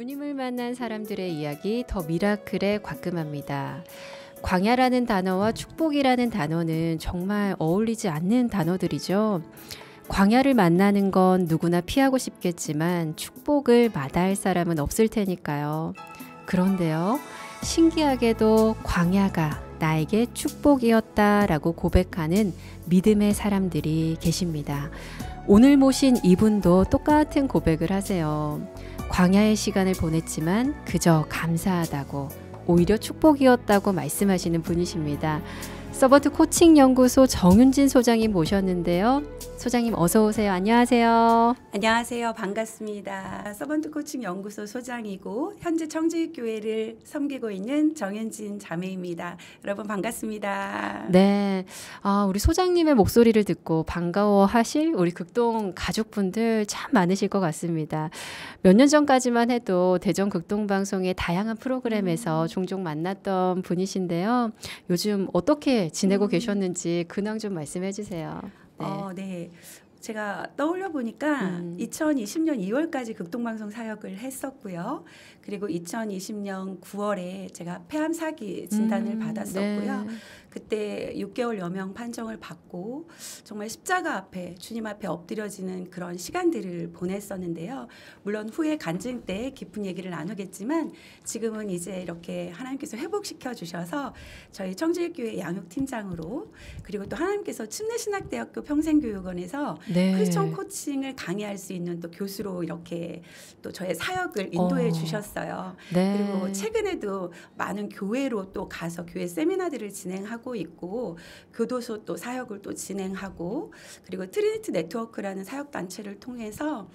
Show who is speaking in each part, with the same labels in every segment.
Speaker 1: 주님을 만난 사람들의 이야기 더 미라클에 곽금합니다. 광야라는 단어와 축복이라는 단어는 정말 어울리지 않는 단어들이죠. 광야를 만나는 건 누구나 피하고 싶겠지만 축복을 마다할 사람은 없을 테니까요. 그런데요, 신기하게도 광야가 나에게 축복이었다라고 고백하는 믿음의 사람들이 계십니다. 오늘 모신 이분도 똑같은 고백을 하세요. 광야의 시간을 보냈지만 그저 감사하다고, 오히려 축복이었다고 말씀하시는 분이십니다. 서번트 코칭 연구소 정윤진 소장님 모셨는데요. 소장님 어서 오세요. 안녕하세요.
Speaker 2: 안녕하세요. 반갑습니다. 서번트 코칭 연구소 소장이고 현재 청지교회를 섬기고 있는 정윤진 자매입니다. 여러분 반갑습니다.
Speaker 1: 네, 우리 소장님의 목소리를 듣고 반가워하실 우리 극동 가족분들 참 많으실 것 같습니다. 몇 년 전까지만 해도 대전 극동방송의 다양한 프로그램에서 종종 만났던 분이신데요. 요즘 어떻게 지내고 계셨는지 근황 좀 말씀해 주세요. 네.
Speaker 2: 네. 제가 떠올려 보니까 2020년 2월까지 극동방송 사역을 했었고요. 그리고 2020년 9월에 제가 폐암 사기 진단을 받았었고요.
Speaker 1: 네.
Speaker 2: 그때 6개월 여명 판정을 받고 정말 십자가 앞에 주님 앞에 엎드려지는 그런 시간들을 보냈었는데요. 물론 후에 간증 때 깊은 얘기를 나누겠지만 지금은 이제 이렇게 하나님께서 회복시켜 주셔서 저희 청지교회 양육팀장으로, 그리고 또 하나님께서 침례신학대학교 평생교육원에서
Speaker 1: 네.
Speaker 2: 크리스천 코칭을 강의할 수 있는 또 교수로 이렇게 또 저의 사역을 인도해 주셨어요.
Speaker 1: 네.
Speaker 2: 그리고 최근에도 많은 교회로 또 가서 교회 세미나들을 진행하고 있고, 교도소 또 사역을 또 진행하고, 그리고 트리니티 네트워크라는 사역 단체를 통해서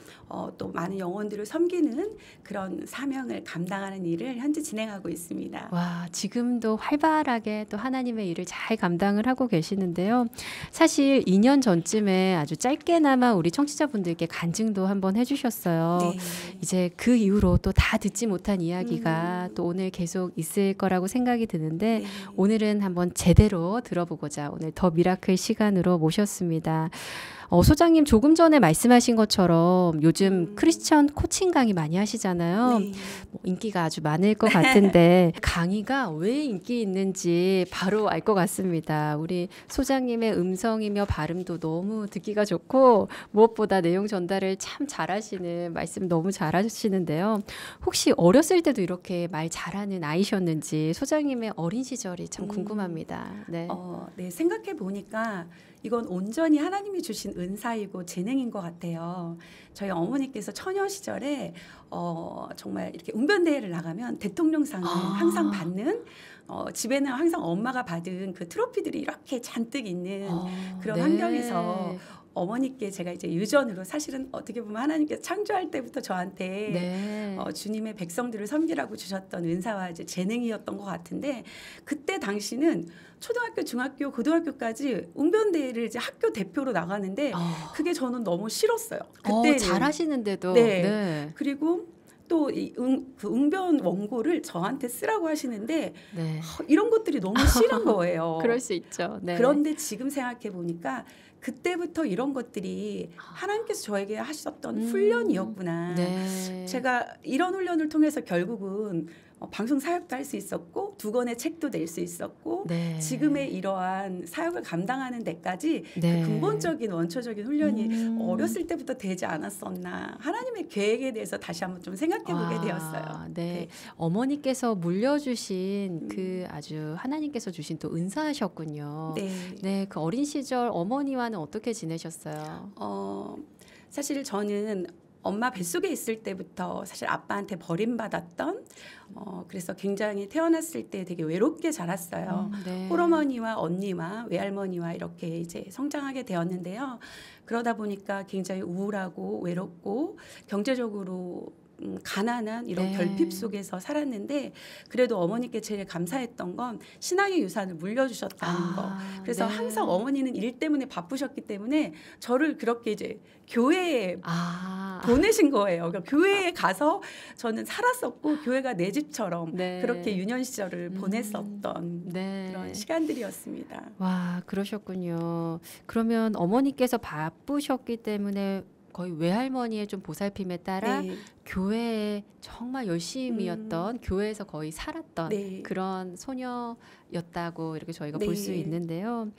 Speaker 2: 또 많은 영혼들을 섬기는 그런 사명을 감당하는 일을 현재 진행하고 있습니다.
Speaker 1: 와, 지금도 활발하게 또 하나님의 일을 잘 감당을 하고 계시는데요. 사실 2년 전쯤에 아주 짧게나마 우리 청취자분들께 간증도 한번 해주셨어요.
Speaker 2: 네.
Speaker 1: 이제 그 이후로 또 다 듣지 못한 이야기가 또 오늘 계속 있을 거라고 생각이 드는데,
Speaker 2: 네.
Speaker 1: 오늘은 한번 제대로 들어보고자 오늘 더 미라클 시간으로 모셨습니다. 소장님 조금 전에 말씀하신 것처럼 요즘 크리스천 코칭 강의 많이 하시잖아요.
Speaker 2: 네.
Speaker 1: 인기가 아주 많을 것 같은데 강의가 왜 인기 있는지 바로 알 것 같습니다. 우리 소장님의 음성이며 발음도 너무 듣기가 좋고, 무엇보다 내용 전달을 참 잘하시는, 말씀 너무 잘하시는데요. 혹시 어렸을 때도 이렇게 말 잘하는 아이셨는지 소장님의 어린 시절이 참 궁금합니다. 네.
Speaker 2: 네, 생각해 보니까 이건 온전히 하나님이 주신 은사이고 재능인 것 같아요. 저희 어머니께서 처녀 시절에 정말 이렇게 웅변대회를 나가면 대통령상을 항상 받는, 집에는 항상 엄마가 받은 그 트로피들이 이렇게 잔뜩 있는 그런
Speaker 1: 네.
Speaker 2: 환경에서 어머니께 제가 이제 유전으로, 사실은 어떻게 보면 하나님께서 창조할 때부터 저한테
Speaker 1: 네.
Speaker 2: 주님의 백성들을 섬기라고 주셨던 은사와 이제 재능이었던 것 같은데, 그때 당시는 초등학교, 중학교, 고등학교까지 웅변대회를 이제 학교 대표로 나가는데 그게 저는 너무 싫었어요. 그때는.
Speaker 1: 잘하시는데도.
Speaker 2: 네.
Speaker 1: 네.
Speaker 2: 그리고 또 그 웅변 원고를 저한테 쓰라고 하시는데
Speaker 1: 네.
Speaker 2: 이런 것들이 너무 싫은 거예요.
Speaker 1: 그럴 수 있죠. 네.
Speaker 2: 그런데 지금 생각해 보니까 그때부터 이런 것들이 하나님께서 저에게 하셨던 훈련이었구나.
Speaker 1: 네.
Speaker 2: 제가 이런 훈련을 통해서 결국은 방송 사역도 할 수 있었고 2권의 책도 낼 수 있었고,
Speaker 1: 네.
Speaker 2: 지금의 이러한 사역을 감당하는 데까지
Speaker 1: 네.
Speaker 2: 그 근본적인 원초적인 훈련이 어렸을 때부터 되지 않았었나, 하나님의 계획에 대해서 다시 한번 좀 생각해 보게 되었어요.
Speaker 1: 네.
Speaker 2: 네.
Speaker 1: 어머니께서 물려주신 그 아주 하나님께서 주신 또 은사하셨군요.
Speaker 2: 네.
Speaker 1: 네, 그 어린 시절 어머니와는 어떻게 지내셨어요?
Speaker 2: 사실 저는 엄마 뱃속에 있을 때부터 사실 아빠한테 버림받았던, 그래서 굉장히 태어났을 때 되게 외롭게 자랐어요.
Speaker 1: 네.
Speaker 2: 홀어머니와 언니와 외할머니와 이렇게 이제 성장하게 되었는데요. 그러다 보니까 굉장히 우울하고 외롭고 경제적으로 가난한 이런
Speaker 1: 네.
Speaker 2: 결핍 속에서 살았는데, 그래도 어머니께 제일 감사했던 건 신앙의 유산을 물려주셨다는 거. 그래서
Speaker 1: 네.
Speaker 2: 항상 어머니는 일 때문에 바쁘셨기 때문에 저를 그렇게 이제 교회에 보내신 거예요. 그러니까 교회에 가서 저는 살았었고, 교회가 내 집처럼
Speaker 1: 네.
Speaker 2: 그렇게 유년 시절을 보냈었던
Speaker 1: 네.
Speaker 2: 그런 시간들이었습니다.
Speaker 1: 와, 그러셨군요. 그러면 어머니께서 바쁘셨기 때문에 거의 외할머니의 좀 보살핌에 따라
Speaker 2: 네.
Speaker 1: 교회에 정말 열심이었던 교회에서 거의 살았던
Speaker 2: 네.
Speaker 1: 그런 소녀였다고 이렇게 저희가 볼 수
Speaker 2: 네.
Speaker 1: 있는데요.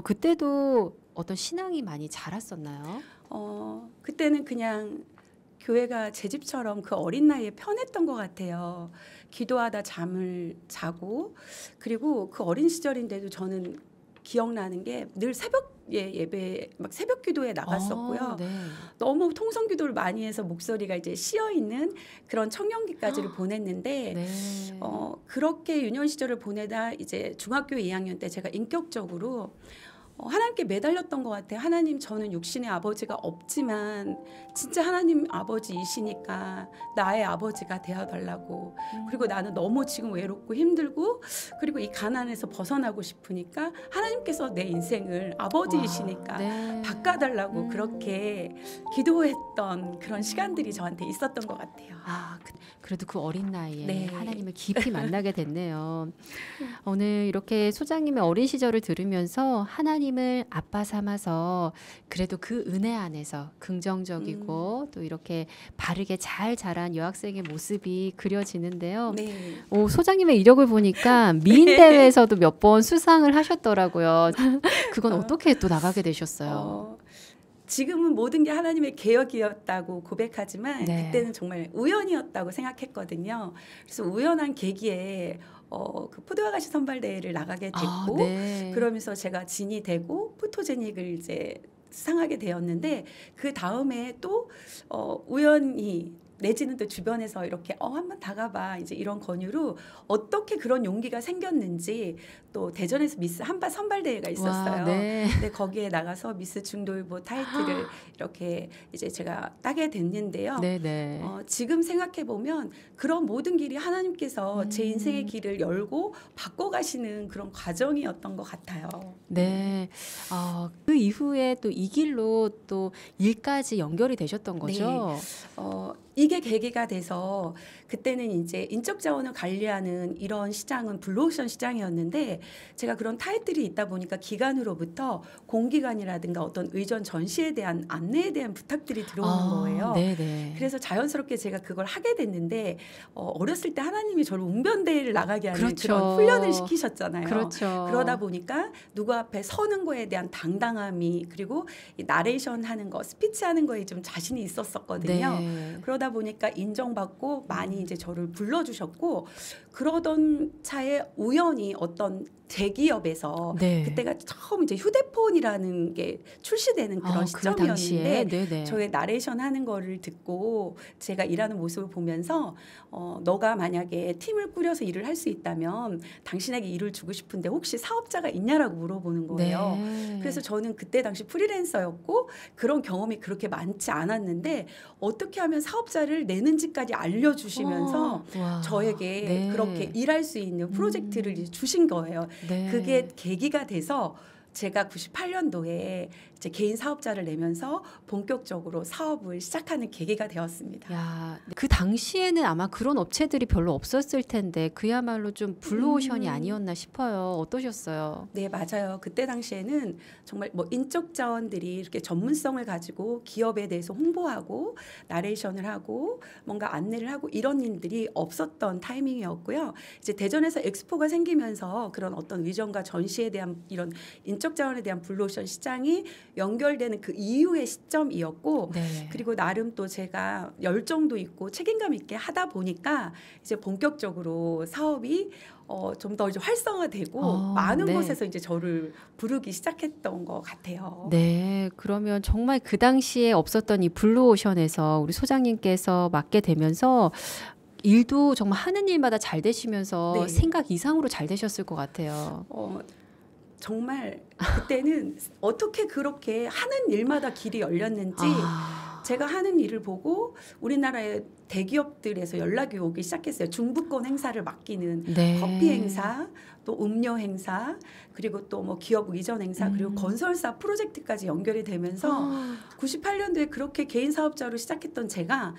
Speaker 1: 그때도 어떤 신앙이 많이 자랐었나요?
Speaker 2: 그때는 그냥 교회가 제 집처럼 그 어린 나이에 편했던 것 같아요. 기도하다 잠을 자고, 그리고 그 어린 시절인데도 저는 기억나는 게 늘 새벽에 예배, 막 새벽 기도에 나갔었고요.
Speaker 1: 네.
Speaker 2: 너무 통성 기도를 많이 해서 목소리가 이제 쉬어 있는 그런 청년기까지를 보냈는데,
Speaker 1: 네.
Speaker 2: 그렇게 유년 시절을 보내다 이제 중학교 2학년 때 제가 인격적으로 하나님께 매달렸던 것 같아요. 하나님, 저는 육신의 아버지가 없지만 진짜 하나님 아버지이시니까 나의 아버지가 되어달라고. 그리고 나는 너무 지금 외롭고 힘들고, 그리고 이 가난에서 벗어나고 싶으니까 하나님께서 내 인생을 아버지이시니까
Speaker 1: 네.
Speaker 2: 바꿔달라고 그렇게 기도했던 그런 시간들이 저한테 있었던 것 같아요.
Speaker 1: 그래도 그 어린 나이에
Speaker 2: 네.
Speaker 1: 하나님을 깊이 만나게 됐네요. 오늘 이렇게 소장님의 어린 시절을 들으면서 하나님을 아빠 삼아서 그래도 그 은혜 안에서 긍정적이고 또 이렇게 바르게 잘 자란 여학생의 모습이 그려지는데요.
Speaker 2: 네.
Speaker 1: 소장님의 이력을 보니까 미인 대회에서도 몇 번 수상을 하셨더라고요. 그건 어떻게 또 나가게 되셨어요?
Speaker 2: 지금은 모든 게 하나님의 계획이었다고 고백하지만
Speaker 1: 네.
Speaker 2: 그때는 정말 우연이었다고 생각했거든요. 그래서 우연한 계기에 그 포도아가씨 선발대회를 나가게 됐고,
Speaker 1: 네.
Speaker 2: 그러면서 제가 진이 되고 포토제닉을 이제 수상하게 되었는데, 그 다음에 또 우연히 내지는 또 주변에서 이렇게 한번 다가봐 이제 이런 권유로 어떻게 그런 용기가 생겼는지, 또 대전에서 미스 한밭 선발대회가 있었어요.
Speaker 1: 와, 네.
Speaker 2: 근데 거기에 나가서 미스 중도일보 타이틀을 이렇게 이제 제가 따게 됐는데요.
Speaker 1: 네네.
Speaker 2: 지금 생각해 보면 그런 모든 길이 하나님께서 제 인생의 길을 열고 바꿔가시는 그런 과정이었던 것 같아요.
Speaker 1: 네. 그 이후에 또 이 길로 또 일까지 연결이 되셨던 거죠?
Speaker 2: 이게 계기가 돼서 그때는 이제 인적 자원을 관리하는 이런 시장은 블루오션 시장이었는데, 제가 그런 타이틀이 있다 보니까 기관으로부터 공기관이라든가 어떤 의전 전시에 대한 안내에 대한 부탁들이 들어오는 거예요.
Speaker 1: 네네.
Speaker 2: 그래서 자연스럽게 제가 그걸 하게 됐는데, 어렸을 때 하나님이 저를 웅변대회를 나가게 하는
Speaker 1: 그렇죠.
Speaker 2: 그런 훈련을 시키셨잖아요.
Speaker 1: 그렇죠.
Speaker 2: 그러다 보니까 누구 앞에 서는 거에 대한 당당함이, 그리고 이 나레이션 하는 거, 스피치 하는 거에 좀 자신이 있었었거든요.
Speaker 1: 네.
Speaker 2: 그러다 보니까 인정받고 많이 이제 저를 불러주셨고, 그러던 차에 우연히 어떤 대기업에서
Speaker 1: 네.
Speaker 2: 그때가 처음 이제 휴대폰이라는 게 출시되는 그런
Speaker 1: 그 당시에?
Speaker 2: 시점이었는데,
Speaker 1: 네네.
Speaker 2: 저의 나레이션 하는 거를 듣고 제가 일하는 모습을 보면서 너가 만약에 팀을 꾸려서 일을 할 수 있다면 당신에게 일을 주고 싶은데 혹시 사업자가 있냐라고 물어보는 거예요.
Speaker 1: 네.
Speaker 2: 그래서 저는 그때 당시 프리랜서였고 그런 경험이 그렇게 많지 않았는데, 어떻게 하면 사업자를 내는지까지 알려주시면서
Speaker 1: 와.
Speaker 2: 저에게
Speaker 1: 네.
Speaker 2: 그렇게 일할 수 있는 프로젝트를 이제 주신 거예요.
Speaker 1: 네.
Speaker 2: 그게 계기가 돼서 제가 98년도에 이제 개인 사업자를 내면서 본격적으로 사업을 시작하는 계기가 되었습니다.
Speaker 1: 야, 그 당시에는 아마 그런 업체들이 별로 없었을 텐데 그야말로 좀 블루오션이 아니었나 싶어요. 어떠셨어요?
Speaker 2: 네, 맞아요. 그때 당시에는 정말 뭐 인적 자원들이 이렇게 전문성을 가지고 기업에 대해서 홍보하고 나레이션을 하고 뭔가 안내를 하고 이런 일들이 없었던 타이밍이었고요. 이제 대전에서 엑스포가 생기면서 그런 어떤 의전과 전시에 대한 이런 인적 자원에 대한 블루오션 시장이 연결되는 그 이후의 시점이었고,
Speaker 1: 네.
Speaker 2: 그리고 나름 또 제가 열정도 있고 책임감 있게 하다 보니까 이제 본격적으로 사업이 좀 더 이제 활성화되고 많은
Speaker 1: 네.
Speaker 2: 곳에서 이제 저를 부르기 시작했던 것 같아요.
Speaker 1: 네, 그러면 정말 그 당시에 없었던 이 블루오션에서 우리 소장님께서 맡게 되면서 일도 정말 하는 일마다 잘 되시면서
Speaker 2: 네.
Speaker 1: 생각 이상으로 잘 되셨을 것 같아요.
Speaker 2: 정말 그때는 어떻게 그렇게 하는 일마다 길이 열렸는지 제가 하는 일을 보고 우리나라의 대기업들에서 연락이 오기 시작했어요. 중부권 행사를 맡기는
Speaker 1: 네.
Speaker 2: 커피 행사, 또 음료 행사, 그리고 또 뭐 기업 이전 행사, 그리고 건설사 프로젝트까지 연결이 되면서 98년도에 그렇게 개인 사업자로 시작했던 제가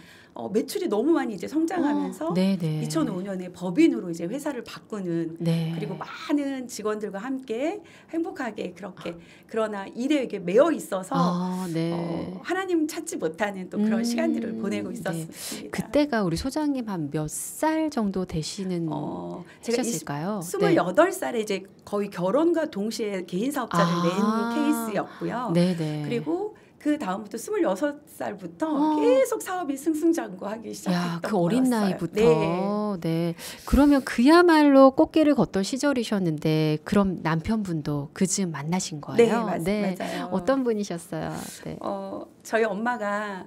Speaker 2: 매출이 너무 많이 이제 성장하면서
Speaker 1: 네네.
Speaker 2: 2005년에 법인으로 이제 회사를 바꾸는
Speaker 1: 네.
Speaker 2: 그리고 많은 직원들과 함께 행복하게 그렇게 그러나 일에 이게 매여 있어서
Speaker 1: 네.
Speaker 2: 하나님 찾지 못하는 또 그런 시간들을 보내고 있었습니다.
Speaker 1: 그때가 우리 소장님 한 몇 살 정도 되시는
Speaker 2: 제가
Speaker 1: 하셨을까요?
Speaker 2: 28살에 이제 거의 결혼과 동시에 개인 사업자를 낸 케이스였고요.
Speaker 1: 네네.
Speaker 2: 그리고 그 다음부터 26살부터 계속 사업이 승승장구하기 시작했던
Speaker 1: 그 어린
Speaker 2: 거였어요.
Speaker 1: 나이부터. 네. 그러면 그야말로 꽃길을 걷던 시절이셨는데 그럼 남편분도 그즈음 만나신 거예요?
Speaker 2: 네, 맞아요.
Speaker 1: 어떤 분이셨어요? 네.
Speaker 2: 저희 엄마가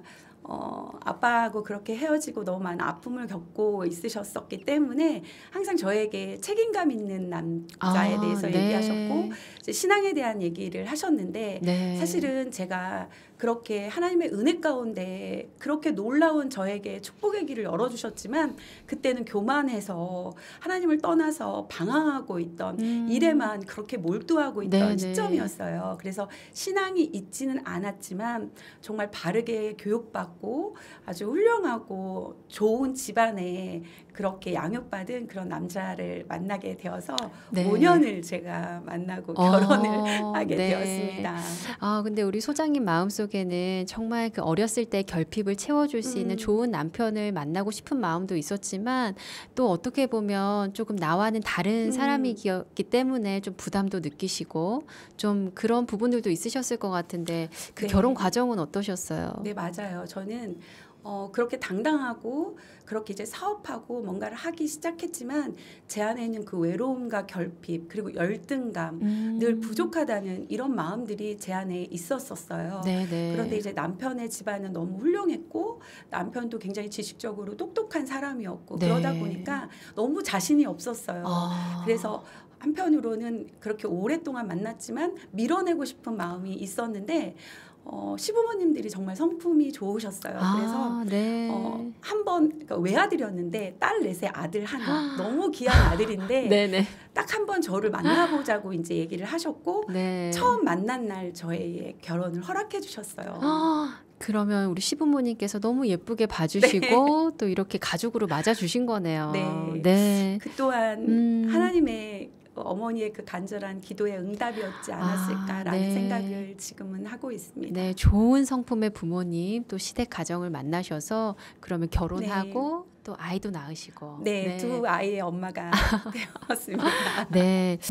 Speaker 2: 아빠하고 그렇게 헤어지고 너무 많은 아픔을 겪고 있으셨었기 때문에 항상 저에게 책임감 있는 남자에 대해서 얘기하셨고 이제 신앙에 대한 얘기를 하셨는데 사실은 제가 그렇게 하나님의 은혜 가운데 그렇게 놀라운 저에게 축복의 길을 열어주셨지만 그때는 교만해서 하나님을 떠나서 방황하고 있던 일에만 그렇게 몰두하고 있던 시점이었어요. 그래서 신앙이 있지는 않았지만 정말 바르게 교육받고 아주 훌륭하고 좋은 집안에 그렇게 양육받은 그런 남자를 만나게 되어서 5년을 제가 만나고 결혼을 하게 되었습니다.
Speaker 1: 근데 우리 소장님 마음속에는 정말 그 어렸을 때 결핍을 채워줄 수 있는 좋은 남편을 만나고 싶은 마음도 있었지만 또 어떻게 보면 조금 나와는 다른 사람이기 때문에 좀 부담도 느끼시고 좀 그런 부분들도 있으셨을 것 같은데 그 결혼 과정은 어떠셨어요?
Speaker 2: 네, 맞아요. 저는 그렇게 당당하고 그렇게 이제 사업하고 뭔가를 하기 시작했지만 제 안에 있는 그 외로움과 결핍 그리고 열등감 늘 부족하다는 이런 마음들이 제 안에 있었었어요. 그런데 이제 남편의 집안은 너무 훌륭했고 남편도 굉장히 지식적으로 똑똑한 사람이었고 그러다 보니까 너무 자신이 없었어요. 그래서 한편으로는 그렇게 오랫동안 만났지만 밀어내고 싶은 마음이 있었는데 시부모님들이 정말 성품이 좋으셨어요. 그래서 한 번 그러니까 외아들이었는데 딸 넷에 아들 하나 너무 귀한 아들인데 딱 한 번 저를 만나보자고 이제 얘기를 하셨고 처음 만난 날 저의 결혼을 허락해 주셨어요.
Speaker 1: 그러면 우리 시부모님께서 너무 예쁘게 봐주시고 또 이렇게 가족으로 맞아주신 거네요.
Speaker 2: 그 또한 하나님의 어머니의 그 간절한 기도의 응답이었지 않았을까라는 생각을 지금은 하고 있습니다.
Speaker 1: 좋은 성품의 부모님 또 시댁 가정을 만나셔서 그러면 결혼하고 또 아이도 낳으시고
Speaker 2: 두 아이의 엄마가 되었습니다.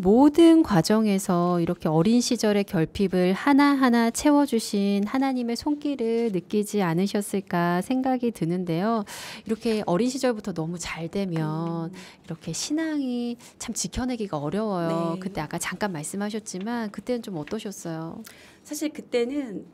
Speaker 1: 모든 과정에서 이렇게 어린 시절의 결핍을 하나하나 채워주신 하나님의 손길을 느끼지 않으셨을까 생각이 드는데요. 이렇게 어린 시절부터 너무 잘 되면 이렇게 신앙이 참 지켜내기가 어려워요. 그때 아까 잠깐 말씀하셨지만 그때는 좀 어떠셨어요?
Speaker 2: 사실 그때는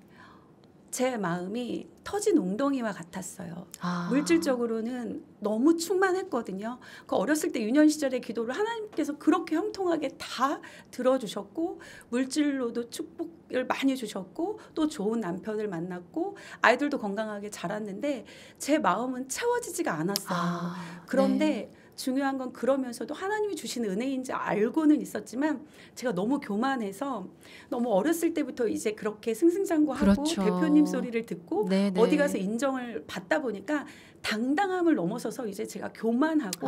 Speaker 2: 제 마음이 터진 웅덩이와 같았어요. 물질적으로는 너무 충만했거든요. 그 어렸을 때 유년 시절의 기도를 하나님께서 그렇게 형통하게 다 들어주셨고 물질로도 축복을 많이 주셨고 또 좋은 남편을 만났고 아이들도 건강하게 자랐는데 제 마음은 채워지지가 않았어요. 그런데 중요한 건 그러면서도 하나님이 주신 은혜인지 알고는 있었지만 제가 너무 교만해서 너무 어렸을 때부터 이제 그렇게 승승장구하고 대표님 소리를 듣고 어디 가서 인정을 받다 보니까 당당함을 넘어서서 이제 제가 교만하고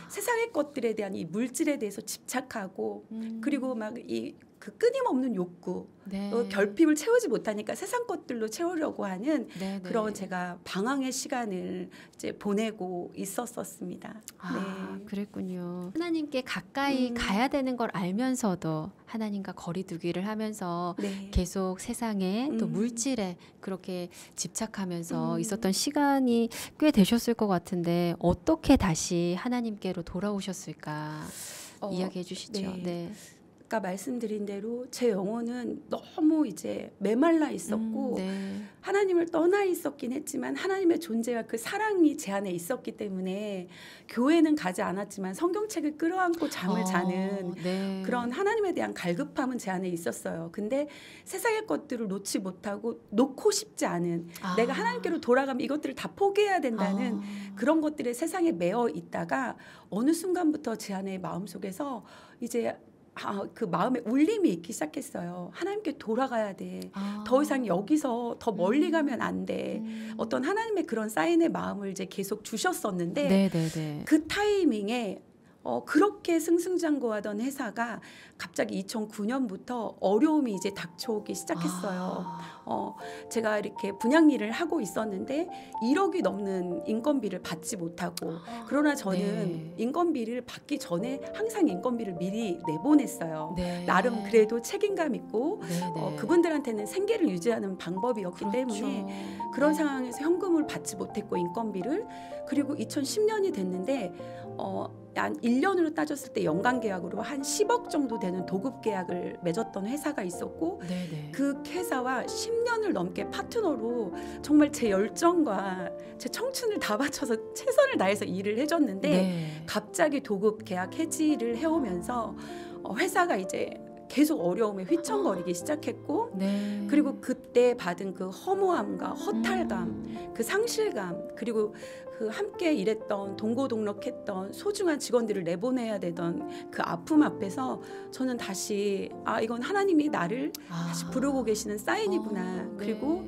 Speaker 2: 세상의 것들에 대한 이 물질에 대해서 집착하고 그리고 막 이 그 끊임없는 욕구 결핍을 채우지 못하니까 세상 것들로 채우려고 하는 그런 제가 방황의 시간을 이제 보내고 있었습니다.
Speaker 1: 그랬군요. 하나님께 가까이 가야 되는 걸 알면서도 하나님과 거리두기를 하면서 계속 세상에 또 물질에 그렇게 집착하면서 있었던 시간이 꽤 되셨을 것 같은데 어떻게 다시 하나님께로 돌아오셨을까 이야기해 주시죠.
Speaker 2: 아까 말씀드린 대로 제 영혼은 너무 이제 메말라 있었고
Speaker 1: 네.
Speaker 2: 하나님을 떠나 있었긴 했지만 하나님의 존재와 그 사랑이 제 안에 있었기 때문에 교회는 가지 않았지만 성경책을 끌어안고 잠을 자는
Speaker 1: 네.
Speaker 2: 그런 하나님에 대한 갈급함은 제 안에 있었어요. 근데 세상의 것들을 놓지 못하고 놓고 싶지 않은 내가 하나님께로 돌아가면 이것들을 다 포기해야 된다는 그런 것들에 세상에 매여 있다가 어느 순간부터 제 안에 마음속에서 이제 그 마음에 울림이 있기 시작했어요. 하나님께 돌아가야 돼. 더 이상 여기서 더 멀리 가면 안 돼. 어떤 하나님의 그런 사인의 마음을 이제 계속 주셨었는데
Speaker 1: 네네네.
Speaker 2: 그 타이밍에 그렇게 승승장구하던 회사가 갑자기 2009년부터 어려움이 이제 닥쳐오기 시작했어요. 제가 이렇게 분양 일을 하고 있었는데 1억이 넘는 인건비를 받지 못하고 그러나 저는
Speaker 1: 네.
Speaker 2: 인건비를 받기 전에 항상 인건비를 미리 내보냈어요.
Speaker 1: 네.
Speaker 2: 나름 그래도 책임감 있고
Speaker 1: 네네.
Speaker 2: 그분들한테는 생계를 유지하는 방법이었기
Speaker 1: 그렇죠.
Speaker 2: 때문에 그런
Speaker 1: 네.
Speaker 2: 상황에서 현금을 받지 못했고 인건비를 그리고 2010년이 됐는데 한 1년으로 따졌을 때 연간 계약으로 한 10억 정도 되는 도급 계약을 맺었던 회사가 있었고
Speaker 1: 네네.
Speaker 2: 그 회사와 10년을 넘게 파트너로 정말 제 열정과 제 청춘을 다 바쳐서 최선을 다해서 일을 해줬는데
Speaker 1: 네.
Speaker 2: 갑자기 도급 계약 해지를 해오면서 회사가 이제 계속 어려움에 휘청거리기 시작했고
Speaker 1: 네.
Speaker 2: 그리고 그때 받은 그 허무함과 허탈감, 그 상실감, 그리고 그 함께 일했던 동고동락했던 소중한 직원들을 내보내야 되던 그 아픔 앞에서 저는 다시 이건 하나님이 나를 다시 부르고 계시는 사인이구나.
Speaker 1: 네.
Speaker 2: 그리고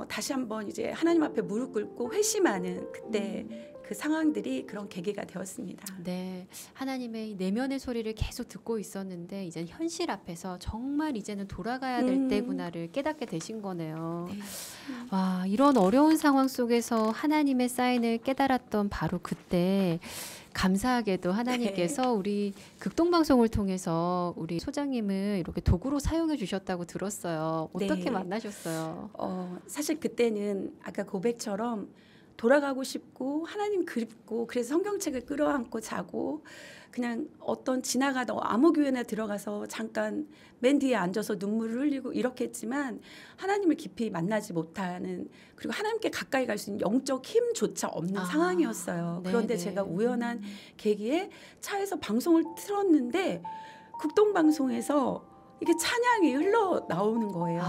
Speaker 2: 다시 한번 이제 하나님 앞에 무릎 꿇고 회심하는 그때 그 상황들이 그런 계기가 되었습니다.
Speaker 1: 네, 하나님의 내면의 소리를 계속 듣고 있었는데 이제 현실 앞에서 정말 이제는 돌아가야 될 때구나를 깨닫게 되신 거네요.
Speaker 2: 네.
Speaker 1: 와, 이런 어려운 상황 속에서 하나님의 사인을 깨달았던 바로 그때 감사하게도 하나님께서 우리 극동방송을 통해서 우리 소장님을 이렇게 도구로 사용해 주셨다고 들었어요. 어떻게
Speaker 2: 네.
Speaker 1: 만나셨어요?
Speaker 2: 사실 그때는 아까 고백처럼 돌아가고 싶고 하나님 그립고 그래서 성경책을 끌어안고 자고 그냥 어떤 지나가다 아무 교회나 들어가서 잠깐 맨 뒤에 앉아서 눈물을 흘리고 이렇게 했지만 하나님을 깊이 만나지 못하는 그리고 하나님께 가까이 갈 수 있는 영적 힘조차 없는 상황이었어요. 그런데 제가 우연한 계기에 차에서 방송을 틀었는데 극동방송에서 이게 찬양이 흘러나오는 거예요.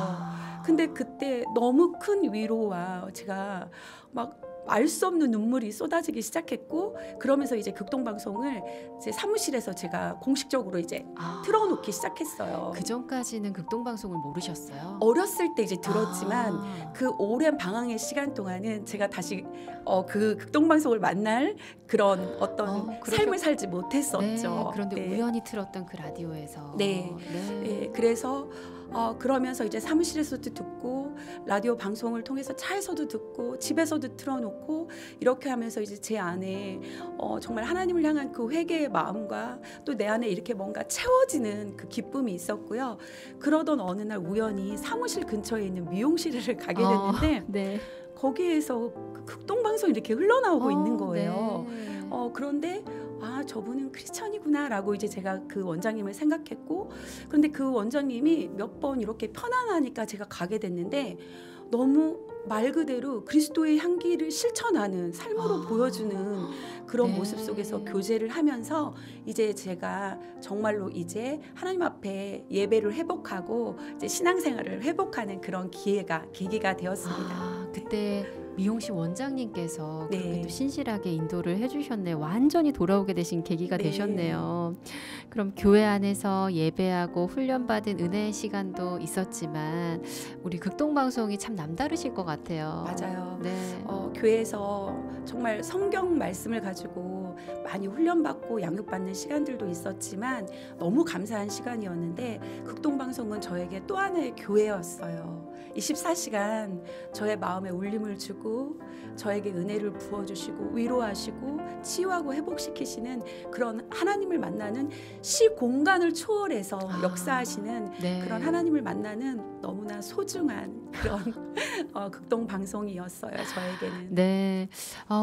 Speaker 2: 근데 그때 너무 큰 위로와 제가 막 알 수 없는 눈물이 쏟아지기 시작했고 그러면서 이제 극동방송을 제 사무실에서 제가 공식적으로 이제 틀어놓기 시작했어요.
Speaker 1: 그 전까지는 극동방송을 모르셨어요?
Speaker 2: 어렸을 때 이제 들었지만 그 오랜 방황의 시간 동안은 제가 다시 그 극동방송을 만날 그런 어떤 삶을 살지 못했었죠.
Speaker 1: 네, 그런데 우연히 틀었던 그 라디오에서
Speaker 2: 네, 그래서 그러면서 이제 사무실에서도 듣고 라디오 방송을 통해서 차에서도 듣고 집에서도 틀어놓고 이렇게 하면서 이제 제 안에 정말 하나님을 향한 그 회개의 마음과 또 내 안에 이렇게 뭔가 채워지는 그 기쁨이 있었고요. 그러던 어느 날 우연히 사무실 근처에 있는 미용실을 가게 됐는데
Speaker 1: 네.
Speaker 2: 거기에서 그 극동방송이 이렇게 흘러나오고 있는 거예요.
Speaker 1: 네.
Speaker 2: 그런데 저분은 크리스천이구나라고 이제 제가 그 원장님을 생각했고 그런데 그 원장님이 몇 번 이렇게 편안하니까 제가 가게 됐는데 너무 말 그대로 그리스도의 향기를 실천하는 삶으로 보여주는 그런 모습 속에서 교제를 하면서 이제 제가 정말로 이제 하나님 앞에 예배를 회복하고 이제 신앙생활을 회복하는 그런 계기가 되었습니다.
Speaker 1: 그때 미용실 원장님께서
Speaker 2: 네.
Speaker 1: 그렇게 또 신실하게 인도를 해주셨네요. 완전히 돌아오게 되신 계기가
Speaker 2: 네.
Speaker 1: 되셨네요. 그럼 교회 안에서 예배하고 훈련받은 은혜의 시간도 있었지만 우리 극동방송이 참 남다르실 것 같아요.
Speaker 2: 맞아요.
Speaker 1: 네.
Speaker 2: 교회에서 정말 성경 말씀을 가지고 많이 훈련받고 양육받는 시간들도 있었지만 너무 감사한 시간이었는데 극동방송은 저에게 또 하나의 교회였어요. 24시간 저의 마음에 울림을 주고 저에게 은혜를 부어주시고 위로하시고 치유하고 회복시키시는 그런 하나님을 만나는 시공간을 초월해서 역사하시는 그런 하나님을 만나는 너무나 소중한 그런 극동방송이었어요. 저에게는.
Speaker 1: 네.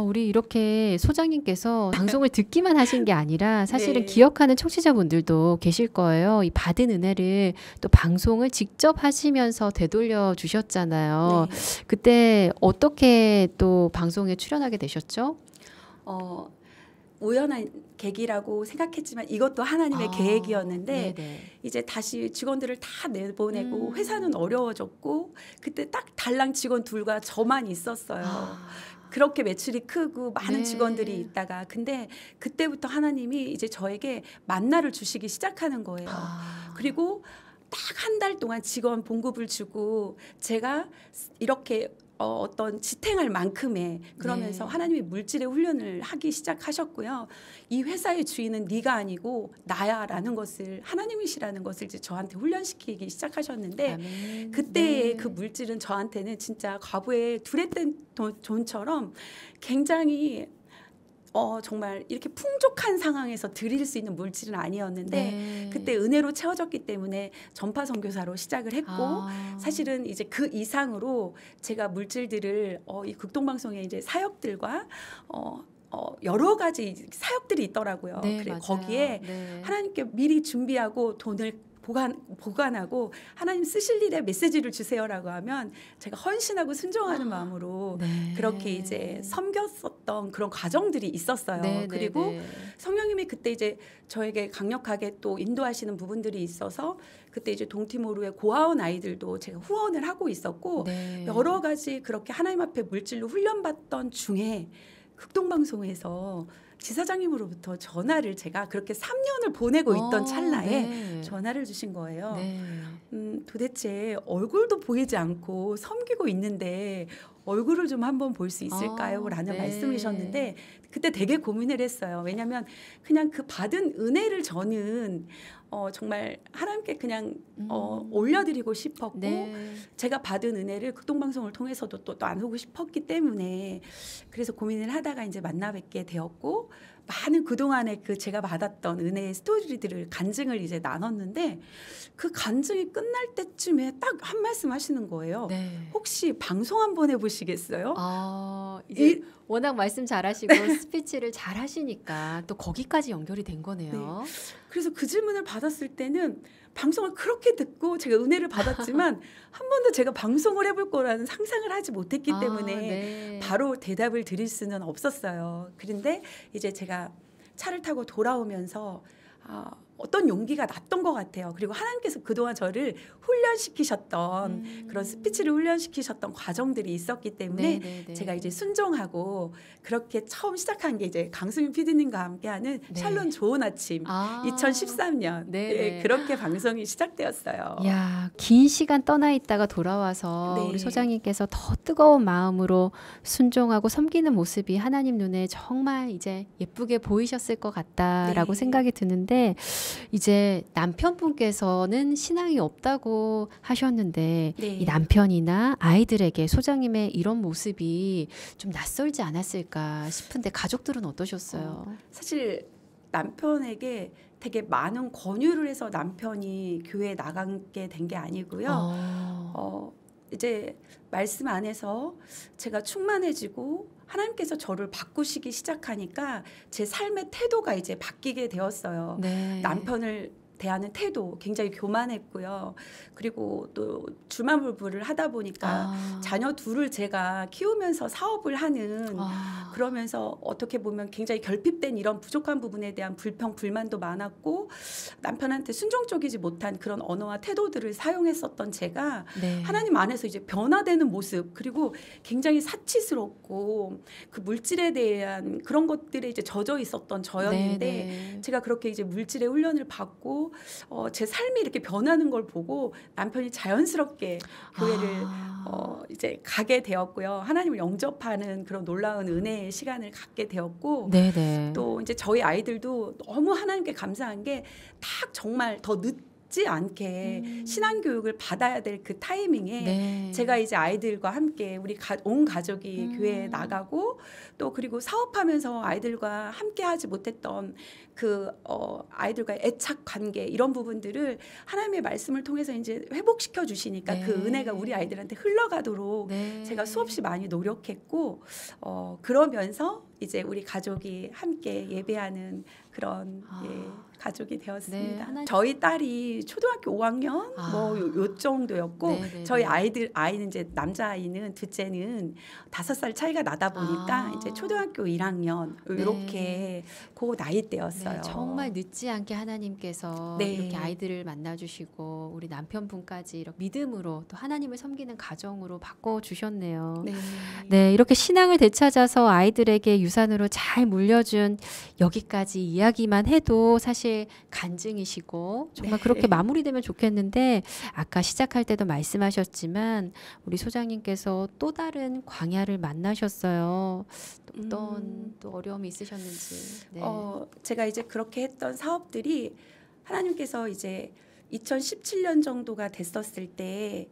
Speaker 1: 우리 이렇게 소장님께서 방송을 듣기만 하신 게 아니라 사실은
Speaker 2: 네.
Speaker 1: 기억하는 청취자분들도 계실 거예요. 이 받은 은혜를 또 방송을 직접 하시면서 되돌려 주셨잖아요.
Speaker 2: 네.
Speaker 1: 그때 어떻게 또 방송에 출연하게 되셨죠?
Speaker 2: 우연한 계기라고 생각했지만 이것도 하나님의 계획이었는데
Speaker 1: 네네.
Speaker 2: 이제 다시 직원들을 다 내보내고 회사는
Speaker 1: 음.
Speaker 2: 어려워졌고 그때 딱 달랑 직원 둘과 저만 있었어요.
Speaker 1: 아,
Speaker 2: 그렇게 매출이 크고 많은
Speaker 1: 네.
Speaker 2: 직원들이 있다가 근데 그때부터 하나님이 이제 저에게 만나를 주시기 시작하는 거예요.
Speaker 1: 아.
Speaker 2: 그리고 딱 한 달 동안 직원 봉급을 주고 제가 이렇게 어떤 지탱할 만큼의 그러면서
Speaker 1: 네.
Speaker 2: 하나님이 물질의 훈련을 하기 시작하셨고요. 이 회사의 주인은 네가 아니고 나야라는 것을 하나님이시라는 것을 이제 저한테 훈련시키기 시작하셨는데
Speaker 1: 아멘.
Speaker 2: 그때의
Speaker 1: 네.
Speaker 2: 그 물질은 저한테는 진짜 과부의 두레된 돈처럼 굉장히 정말 이렇게 풍족한 상황에서 드릴 수 있는 물질은 아니었는데
Speaker 1: 네.
Speaker 2: 그때 은혜로 채워졌기 때문에 전파 선교사로 시작을 했고
Speaker 1: 아.
Speaker 2: 사실은 이제 그 이상으로 제가 물질들을 이 극동방송의 이제 사역들과 여러 가지 사역들이 있더라고요.
Speaker 1: 네,
Speaker 2: 그래
Speaker 1: 맞아요.
Speaker 2: 거기에
Speaker 1: 네.
Speaker 2: 하나님께 미리 준비하고 돈을 보관하고 하나님 쓰실 일에 메시지를 주세요라고 하면 제가 헌신하고 순종하는 마음으로
Speaker 1: 네.
Speaker 2: 그렇게 이제 섬겼었던 그런 과정들이 있었어요.
Speaker 1: 네,
Speaker 2: 그리고
Speaker 1: 네, 네.
Speaker 2: 성령님이 그때 이제 저에게 강력하게 또 인도하시는 부분들이 있어서 그때 이제 동티모르의 고아원 아이들도 제가 후원을 하고 있었고
Speaker 1: 네.
Speaker 2: 여러 가지 그렇게 하나님 앞에 물질로 훈련받던 중에 극동방송에서 지사장님으로부터 전화를 제가 그렇게 3년을 보내고 있던 찰나에
Speaker 1: 네.
Speaker 2: 전화를 주신 거예요.
Speaker 1: 네.
Speaker 2: 도대체 얼굴도 보이지 않고 섬기고 있는데 얼굴을 좀 한번 볼 수 있을까요? 라는
Speaker 1: 네.
Speaker 2: 말씀이셨는데 그때 되게 고민을 했어요. 왜냐하면 그냥 그 받은 은혜를 저는 정말 하나님께 그냥 올려드리고 싶었고
Speaker 1: 네.
Speaker 2: 제가 받은 은혜를 극동방송을 통해서도 또 나누고 싶었기 때문에 그래서 고민을 하다가 이제 만나 뵙게 되었고 많은 그동안에 그 제가 받았던 은혜의 스토리들을 간증을 이제 나눴는데 그 간증이 끝날 때쯤에 딱 한 말씀 하시는 거예요.
Speaker 1: 네.
Speaker 2: 혹시 방송 한번 해보시겠어요?
Speaker 1: 이제 워낙 말씀 잘하시고 스피치를 잘하시니까 또 거기까지 연결이 된 거네요.
Speaker 2: 그래서 그 질문을 받았을 때는 방송을 그렇게 듣고 제가 은혜를 받았지만 한 번도 제가 방송을 해볼 거라는 상상을 하지 못했기 때문에
Speaker 1: 네.
Speaker 2: 바로 대답을 드릴 수는 없었어요. 그런데 이제 제가 차를 타고 돌아오면서 어떤 용기가 났던 것 같아요. 그리고 하나님께서 그동안 저를 훈련시키셨던 그런 스피치를 훈련시키셨던 과정들이 있었기 때문에
Speaker 1: 네.
Speaker 2: 제가 이제 순종하고 그렇게 처음 시작한 게 이제 강수민 PD님과 함께하는
Speaker 1: 네.
Speaker 2: 샬롬 좋은 아침 2013년
Speaker 1: 네.
Speaker 2: 그렇게 방송이 시작되었어요.
Speaker 1: 야, 긴 시간 떠나 있다가 돌아와서
Speaker 2: 네.
Speaker 1: 우리 소장님께서 더 뜨거운 마음으로 순종하고 섬기는 모습이 하나님 눈에 정말 이제 예쁘게 보이셨을 것 같다라고
Speaker 2: 네.
Speaker 1: 생각이 드는데 이제 남편분께서는 신앙이 없다고 하셨는데
Speaker 2: 네.
Speaker 1: 이 남편이나 아이들에게 소장님의 이런 모습이 좀 낯설지 않았을까 싶은데 가족들은 어떠셨어요?
Speaker 2: 사실 남편에게 되게 많은 권유를 해서 남편이 교회에 나가게 된 게 아니고요. 이제 말씀 안에서 제가 충만해지고 하나님께서 저를 바꾸시기 시작하니까 제 삶의 태도가 이제 바뀌게 되었어요.
Speaker 1: 네.
Speaker 2: 남편을 대하는 태도 굉장히 교만했고요. 그리고 또 주말부부를 하다 보니까 자녀 둘을 제가 키우면서 사업을 하는 그러면서 어떻게 보면 굉장히 결핍된 이런 부족한 부분에 대한 불평, 불만도 많았고 남편한테 순종적이지 못한 그런 언어와 태도들을 사용했었던 제가
Speaker 1: 네.
Speaker 2: 하나님 안에서 이제 변화되는 모습 그리고 굉장히 사치스럽고 그 물질에 대한 그런 것들에 이제 젖어 있었던 저였는데 제가 그렇게 이제 물질의 훈련을 받고 제 삶이 이렇게 변하는 걸 보고 남편이 자연스럽게 교회를 이제 가게 되었고요. 하나님을 영접하는 그런 놀라운 은혜의 시간을 갖게 되었고
Speaker 1: 네네.
Speaker 2: 또 이제 저희 아이들도 너무 하나님께 감사한 게 딱 정말 더 쉽지 않게 신앙교육을 받아야 될 그 타이밍에
Speaker 1: 네.
Speaker 2: 제가 이제 아이들과 함께 우리 온 가족이 교회에 나가고 또 그리고 사업하면서 아이들과 함께 하지 못했던 그 아이들과의 애착 관계 이런 부분들을 하나님의 말씀을 통해서 이제 회복시켜 주시니까
Speaker 1: 네.
Speaker 2: 그 은혜가 우리 아이들한테 흘러가도록
Speaker 1: 네.
Speaker 2: 제가 수없이 많이 노력했고 그러면서 이제 우리 가족이 함께 예배하는 그런 가족이 되었습니다.
Speaker 1: 네,
Speaker 2: 저희 딸이 초등학교 5학년 뭐 요 정도였고
Speaker 1: 네네네.
Speaker 2: 저희 아이는 이제 남자아이는 둘째는 5살 차이가 나다 보니까 이제 초등학교 1학년 이렇게 그 나이대였어요.
Speaker 1: 네, 정말 늦지 않게 하나님께서
Speaker 2: 네.
Speaker 1: 이렇게 아이들을 만나주시고 우리 남편분까지 이렇게 믿음으로 또 하나님을 섬기는 가정으로 바꿔주셨네요.
Speaker 2: 네.
Speaker 1: 네, 이렇게 신앙을 되찾아서 아이들에게 유산으로 잘 물려준 여기까지 이야기만 해도 사실 간증이시고 정말
Speaker 2: 네.
Speaker 1: 그렇게 마무리되면 좋겠는데 아까 시작할 때도 말씀하셨지만 우리 소장님께서 또 다른 광야를 만나셨어요. 어떤 또 어려움이 있으셨는지. 네.
Speaker 2: 제가 이제 그렇게 했던 사업들이 하나님께서 이제 2017년 정도가 됐었을 때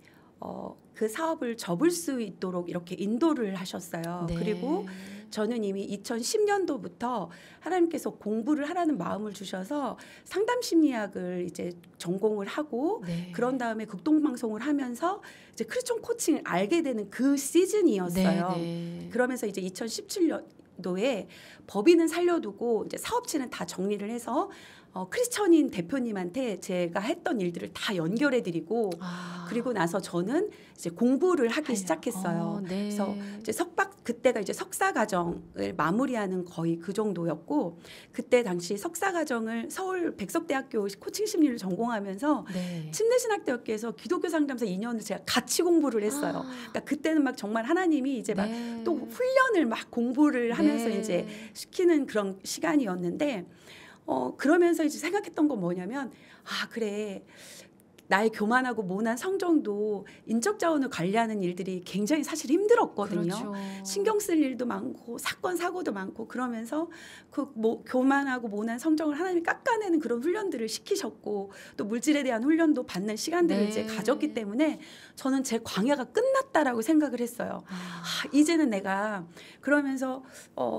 Speaker 2: 그 사업을 접을 수 있도록 이렇게 인도를 하셨어요.
Speaker 1: 네.
Speaker 2: 그리고 저는 이미 2010년도부터 하나님께서 공부를 하라는 마음을 주셔서 상담 심리학을 이제 전공을 하고
Speaker 1: 네.
Speaker 2: 그런 다음에 극동방송을 하면서 이제 크리스천 코칭을 알게 되는 그 시즌이었어요.
Speaker 1: 네.
Speaker 2: 그러면서 이제 2017년도에 법인은 살려두고 이제 사업체는 다 정리를 해서 크리스천인 대표님한테 제가 했던 일들을 다 연결해드리고 그리고 나서 저는 이제 공부를 하기 시작했어요.
Speaker 1: 네.
Speaker 2: 그래서 이제 그때가 이제 석사 과정을 마무리하는 거의 그 정도였고 그때 당시 석사 과정을 서울 백석대학교 코칭 심리를 전공하면서
Speaker 1: 네.
Speaker 2: 침례신학대학교에서 기독교 상담사 2년을 제가 같이 공부를 했어요. 그러니까 그때는 막 정말 하나님이 이제 막 또 훈련을 막 공부를 하면서
Speaker 1: 네.
Speaker 2: 이제 시키는 그런 시간이었는데 그러면서 이제 생각했던 건 뭐냐면 그래 나의 교만하고 모난 성정도 인적 자원을 관리하는 일들이 굉장히 사실 힘들었거든요.
Speaker 1: 그렇죠.
Speaker 2: 신경 쓸 일도 많고 사건 사고도 많고 그러면서 그 교만하고 모난 성정을 하나님이 깎아내는 그런 훈련들을 시키셨고 또 물질에 대한 훈련도 받는 시간들을
Speaker 1: 네.
Speaker 2: 이제 가졌기 때문에 저는 제 광야가 끝났다라고 생각을 했어요. 이제는 내가 그러면서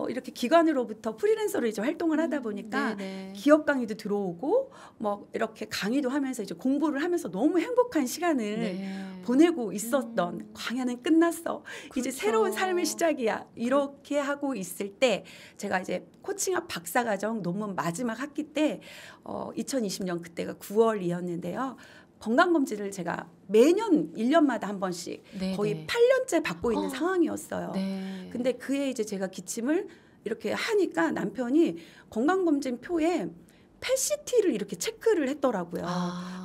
Speaker 2: 이렇게 기관으로부터 프리랜서로 이제 활동을 하다 보니까
Speaker 1: 네네.
Speaker 2: 기업 강의도 들어오고 뭐 이렇게 강의도 하면서 이제 공부를 하면서 너무 행복한 시간을
Speaker 1: 네.
Speaker 2: 보내고 있었던 광야는 끝났어. 이제
Speaker 1: 그렇죠.
Speaker 2: 새로운 삶의 시작이야. 이렇게 하고 있을 때 제가 이제 코칭학 박사과정 논문 마지막 학기 때 2020년 그때가 9월이었는데요. 건강검진을 제가 매년 1년마다 한 번씩
Speaker 1: 네네.
Speaker 2: 거의 8년째 받고 있는 상황이었어요.
Speaker 1: 네.
Speaker 2: 근데 그해 이제 제가 기침을 이렇게 하니까 남편이 건강검진 표에 PET-CT를 이렇게 체크를 했더라고요.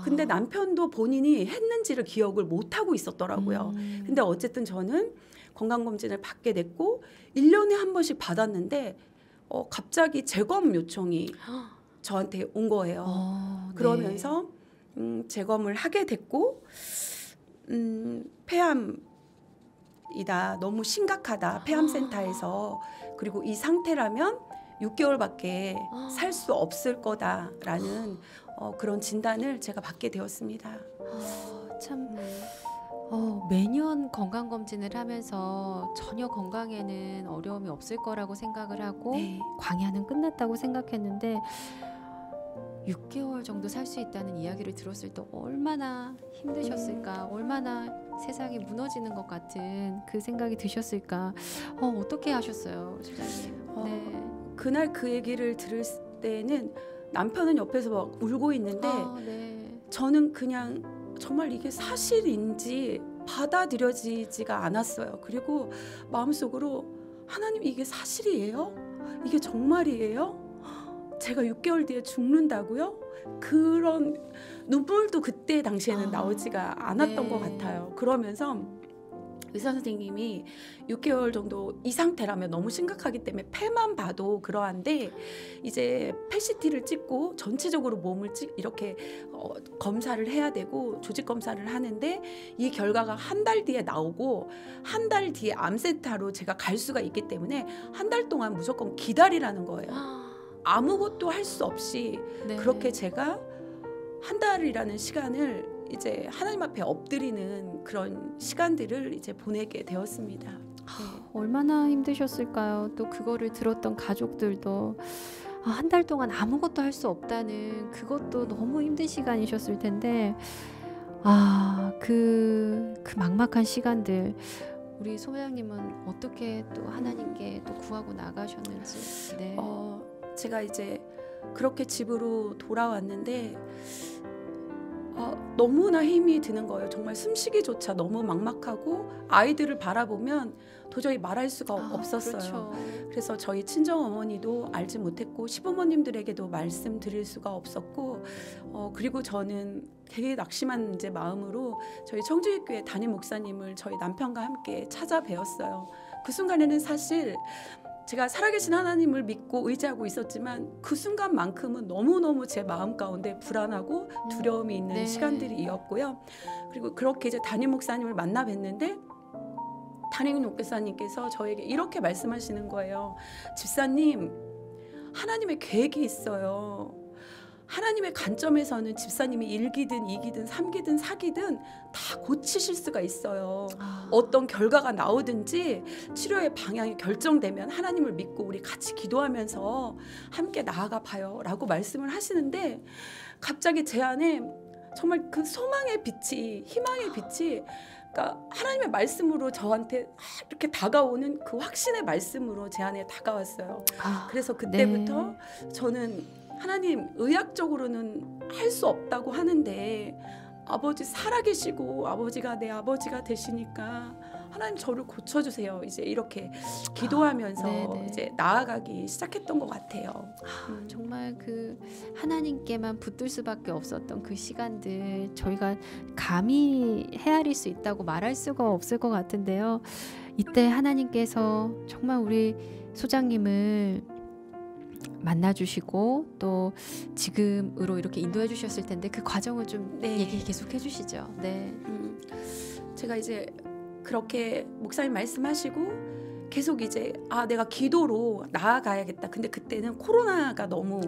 Speaker 2: 근데 남편도 본인이 했는지를 기억을 못하고 있었더라고요. 근데 어쨌든 저는 건강검진을 받게 됐고 1년에 한 번씩 받았는데 갑자기 재검 요청이 저한테 온 거예요. 그러면서 재검을 하게 됐고 폐암이다. 너무 심각하다. 폐암센터에서. 그리고 이 상태라면 6개월밖에 살 수 없을 거다라는 그런 진단을 제가 받게 되었습니다.
Speaker 1: 참 매년 건강검진을 하면서 전혀 건강에는 어려움이 없을 거라고 생각을 하고
Speaker 2: 네.
Speaker 1: 광야는 끝났다고 생각했는데 6개월 정도 살 수 있다는 이야기를 들었을 때 얼마나 힘드셨을까, 얼마나 세상이 무너지는 것 같은 그 생각이 드셨을까. 어떻게 하셨어요, 소장님? 네.
Speaker 2: 그날 그 얘기를 들을 때는 남편은 옆에서 막 울고 있는데
Speaker 1: 네.
Speaker 2: 저는 그냥 정말 이게 사실인지 받아들여지지가 않았어요. 그리고 마음속으로 하나님 이게 사실이에요? 이게 정말이에요? 제가 6개월 뒤에 죽는다고요? 그런 눈물도 그때 당시에는 나오지가 않았던 것 같아요. 그러면서 의사 선생님이 6개월 정도 이 상태라면 너무 심각하기 때문에 폐만 봐도 그러한데 이제 PET-CT를 찍고 전체적으로 몸을 이렇게 검사를 해야 되고 조직 검사를 하는데 이 결과가 한 달 뒤에 나오고 한 달 뒤에 암센터로 제가 갈 수가 있기 때문에 한 달 동안 무조건 기다리라는 거예요. 아무것도 할 수 없이
Speaker 1: 네.
Speaker 2: 그렇게 제가 한 달이라는 시간을 이제 하나님 앞에 엎드리는 그런 시간들을 이제 보내게 되었습니다. 네.
Speaker 1: 얼마나 힘드셨을까요? 또 그거를 들었던 가족들도 한 달 동안 아무것도 할 수 없다는 그것도 너무 힘든 시간이셨을 텐데 그 막막한 시간들 우리 소장님은 어떻게 또 하나님께 또 구하고 나가셨는지. 네.
Speaker 2: 제가 이제 그렇게 집으로 돌아왔는데 너무나 힘이 드는 거예요. 정말 숨쉬기조차 너무 막막하고 아이들을 바라보면 도저히 말할 수가 없었어요.
Speaker 1: 그렇죠.
Speaker 2: 그래서 저희 친정어머니도 알지 못했고 시부모님들에게도 말씀드릴 수가 없었고 그리고 저는 되게 낙심한 이제 마음으로 저희 청주의교회 담임 목사님을 저희 남편과 함께 찾아뵈었어요. 그 순간에는 사실 제가 살아계신 하나님을 믿고 의지하고 있었지만 그 순간만큼은 너무너무 제 마음 가운데 불안하고 두려움이 있는
Speaker 1: 네.
Speaker 2: 시간들이었고요. 그리고 그렇게 이제 담임 목사님을 만나 뵀는데 담임 목사님께서 저에게 이렇게 말씀하시는 거예요. 집사님, 하나님의 계획이 있어요. 하나님의 관점에서는 집사님이 1기든 2기든 3기든 4기든 다 고치실 수가 있어요. 어떤 결과가 나오든지 치료의 방향이 결정되면 하나님을 믿고 우리 같이 기도하면서 함께 나아가 봐요 라고 말씀을 하시는데 갑자기 제 안에 정말 그 소망의 빛이 희망의 빛이 그러니까 하나님의 말씀으로 저한테 이렇게 다가오는 그 확신의 말씀으로 제 안에 다가왔어요. 그래서 그때부터
Speaker 1: 네.
Speaker 2: 저는 하나님 의학적으로는 할 수 없다고 하는데 아버지 살아계시고 아버지가 내 아버지가 되시니까 하나님 저를 고쳐주세요. 이제 이렇게 기도하면서 이제 나아가기 시작했던 것 같아요.
Speaker 1: 정말 그 하나님께만 붙들 수밖에 없었던 그 시간들 저희가 감히 헤아릴 수 있다고 말할 수가 없을 것 같은데요. 이때 하나님께서 정말 우리 소장님을 만나주시고 또 지금으로 이렇게 인도해 주셨을 텐데 그 과정을 좀 얘기 계속 해주시죠. 네.
Speaker 2: 제가 이제 그렇게 목사님 말씀하시고 계속 이제 내가 기도로 나아가야겠다. 근데 그때는 코로나가 너무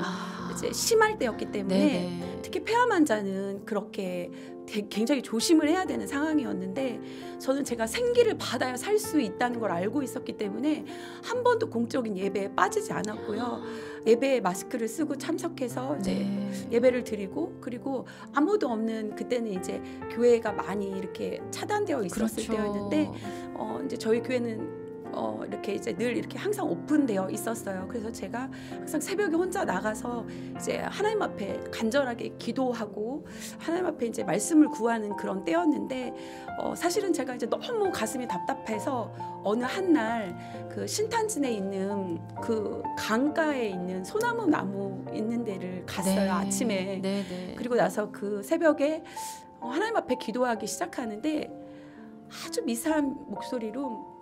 Speaker 2: 이제 심할 때였기 때문에 특히 폐암 환자는 그렇게 굉장히 조심을 해야 되는 상황이었는데 저는 제가 생기를 받아야 살 수 있다는 걸 알고 있었기 때문에 한 번도 공적인 예배에 빠지지 않았고요. 예배에 마스크를 쓰고 참석해서 이제 예배를 드리고 그리고 아무도 없는 그때는 이제 교회가 많이 이렇게 차단되어 있었을 때였는데 이제 저희 교회는 이렇게 이제 늘 이렇게 항상 오픈되어 있었어요. 그래서 제가 항상 새벽에 혼자 나가서 이제 하나님 앞에 간절하게 기도하고 하나님 앞에 이제 말씀을 구하는 그런 때였는데 사실은 제가 이제 너무 가슴이 답답해서 어느 한 날 그 신탄진에 있는 그 강가에 있는 소나무 나무 있는 데를 갔어요. 아침에. 그리고 나서 그 새벽에 하나님 앞에 기도하기 시작하는데 아주 미세한 목소리로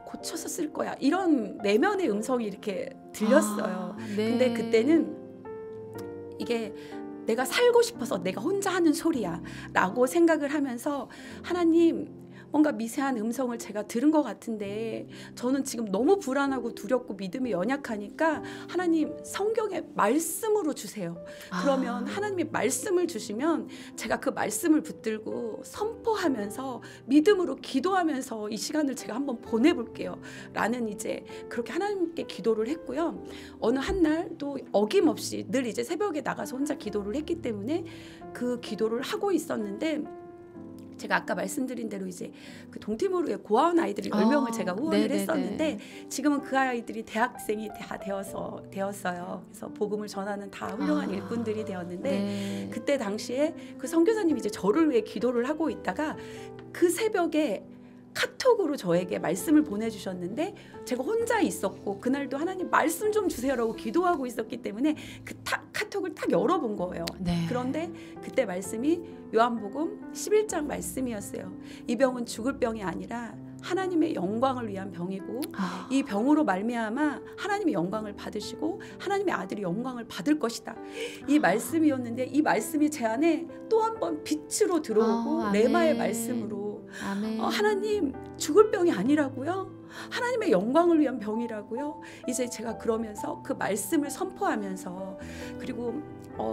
Speaker 2: 고쳐서 쓸 거야 이런 내면의 음성이 이렇게 들렸어요. 근데 그때는 이게 내가 살고 싶어서 내가 혼자 하는 소리야 라고 생각을 하면서 하나님 뭔가 미세한 음성을 제가 들은 것 같은데 저는 지금 너무 불안하고 두렵고 믿음이 연약하니까 하나님 성경의 말씀으로 주세요. 그러면 하나님의 말씀을 주시면 제가 그 말씀을 붙들고 선포하면서 믿음으로 기도하면서 이 시간을 제가 한번 보내볼게요 라는 이제 그렇게 하나님께 기도를 했고요. 어느 한 날 또 어김없이 늘 이제 새벽에 나가서 혼자 기도를 했기 때문에 그 기도를 하고 있었는데 제가 아까 말씀드린 대로 이제 그 동티모르의 고아원 아이들이 10명을 제가 후원을 했었는데 지금은 그 아이들이 대학생이 다 되었어요. 그래서 복음을 전하는 다 훌륭한 일꾼들이 되었는데 그때 당시에 그 선교사님이 이제 저를 위해 기도를 하고 있다가 그 새벽에 카톡으로 저에게 말씀을 보내주셨는데 제가 혼자 있었고 그날도 하나님 말씀 좀 주세요라고 기도하고 있었기 때문에 그 카톡을 딱 열어본 거예요. 그런데 그때 말씀이 요한복음 11장 말씀이었어요. 이 병은 죽을 병이 아니라 하나님의 영광을 위한 병이고 이 병으로 말미암아 하나님의 영광을 받으시고 하나님의 아들이 영광을 받을 것이다. 이 말씀이었는데 이 말씀이 제 안에 또 한 번 빛으로 들어오고 레마의 말씀으로 하나님 죽을 병이 아니라고요? 하나님의 영광을 위한 병이라고요. 이제 제가 그러면서 그 말씀을 선포하면서 그리고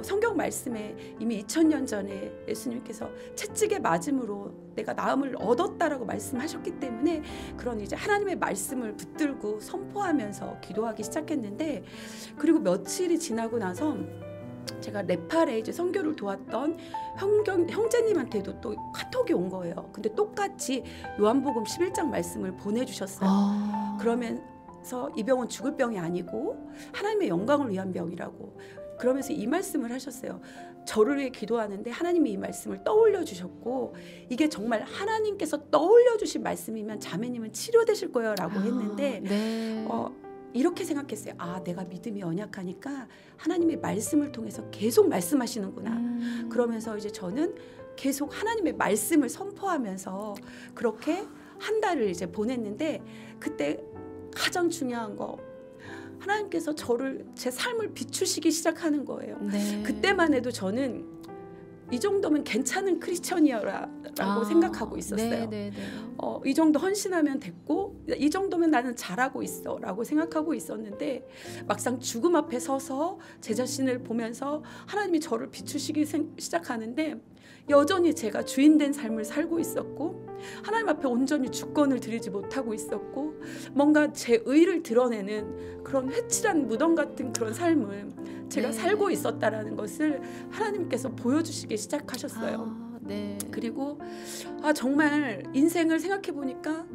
Speaker 2: 성경 말씀에 이미 2000년 전에 예수님께서 채찍에 맞음으로 내가 나음을 얻었다라고 말씀하셨기 때문에 그런 이제 하나님의 말씀을 붙들고 선포하면서 기도하기 시작했는데, 그리고 며칠이 지나고 나서 제가 네팔에 이제 선교를 도왔던 형제님한테도 또 카톡이 온 거예요. 근데 똑같이 요한복음 11장 말씀을 보내주셨어요. 그러면서 이 병은 죽을 병이 아니고 하나님의 영광을 위한 병이라고, 그러면서 이 말씀을 하셨어요. 저를 위해 기도하는데 하나님이 이 말씀을 떠올려 주셨고, 이게 정말 하나님께서 떠올려 주신 말씀이면 자매님은 치료되실 거예요 라고 했는데,
Speaker 1: 네.
Speaker 2: 이렇게 생각했어요. 아, 내가 믿음이 연약하니까 하나님의 말씀을 통해서 계속 말씀하시는구나. 그러면서 이제 저는 계속 하나님의 말씀을 선포하면서 그렇게 한 달을 이제 보냈는데, 그때 가장 중요한 거, 하나님께서 저를, 제 삶을 비추시기 시작하는 거예요.
Speaker 1: 네.
Speaker 2: 그때만 해도 저는 이 정도면 괜찮은 크리스천이라고 생각하고 있었어요. 이 정도 헌신하면 됐고, 이 정도면 나는 잘하고 있어 라고 생각하고 있었는데, 막상 죽음 앞에 서서 제 자신을 보면서 하나님이 저를 비추시기 시작하는데, 여전히 제가 주인된 삶을 살고 있었고, 하나님 앞에 온전히 주권을 드리지 못하고 있었고, 뭔가 제 의를 드러내는 그런 회칠한 무덤 같은 그런 삶을 제가 살고 있었다라는 것을 하나님께서 보여주시기 시작하셨어요. 그리고 정말 인생을 생각해 보니까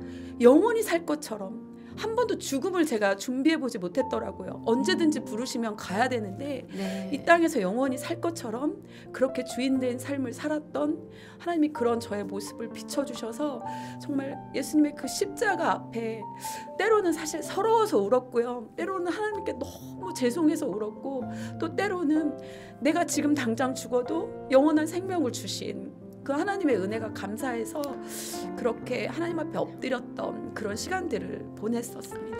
Speaker 2: 영원히 살 것처럼 한 번도 죽음을 제가 준비해 보지 못했더라고요. 언제든지 부르시면 가야 되는데 이 땅에서 영원히 살 것처럼 그렇게 주인된 삶을 살았던 하나님이 그런 저의 모습을 비춰주셔서 정말 예수님의 그 십자가 앞에 때로는 사실 서러워서 울었고요. 때로는 하나님께 너무 죄송해서 울었고, 또 때로는 내가 지금 당장 죽어도 영원한 생명을 주신 그 하나님의 은혜가 감사해서 그렇게 하나님 앞에 엎드렸던 그런 시간들을 보냈었습니다.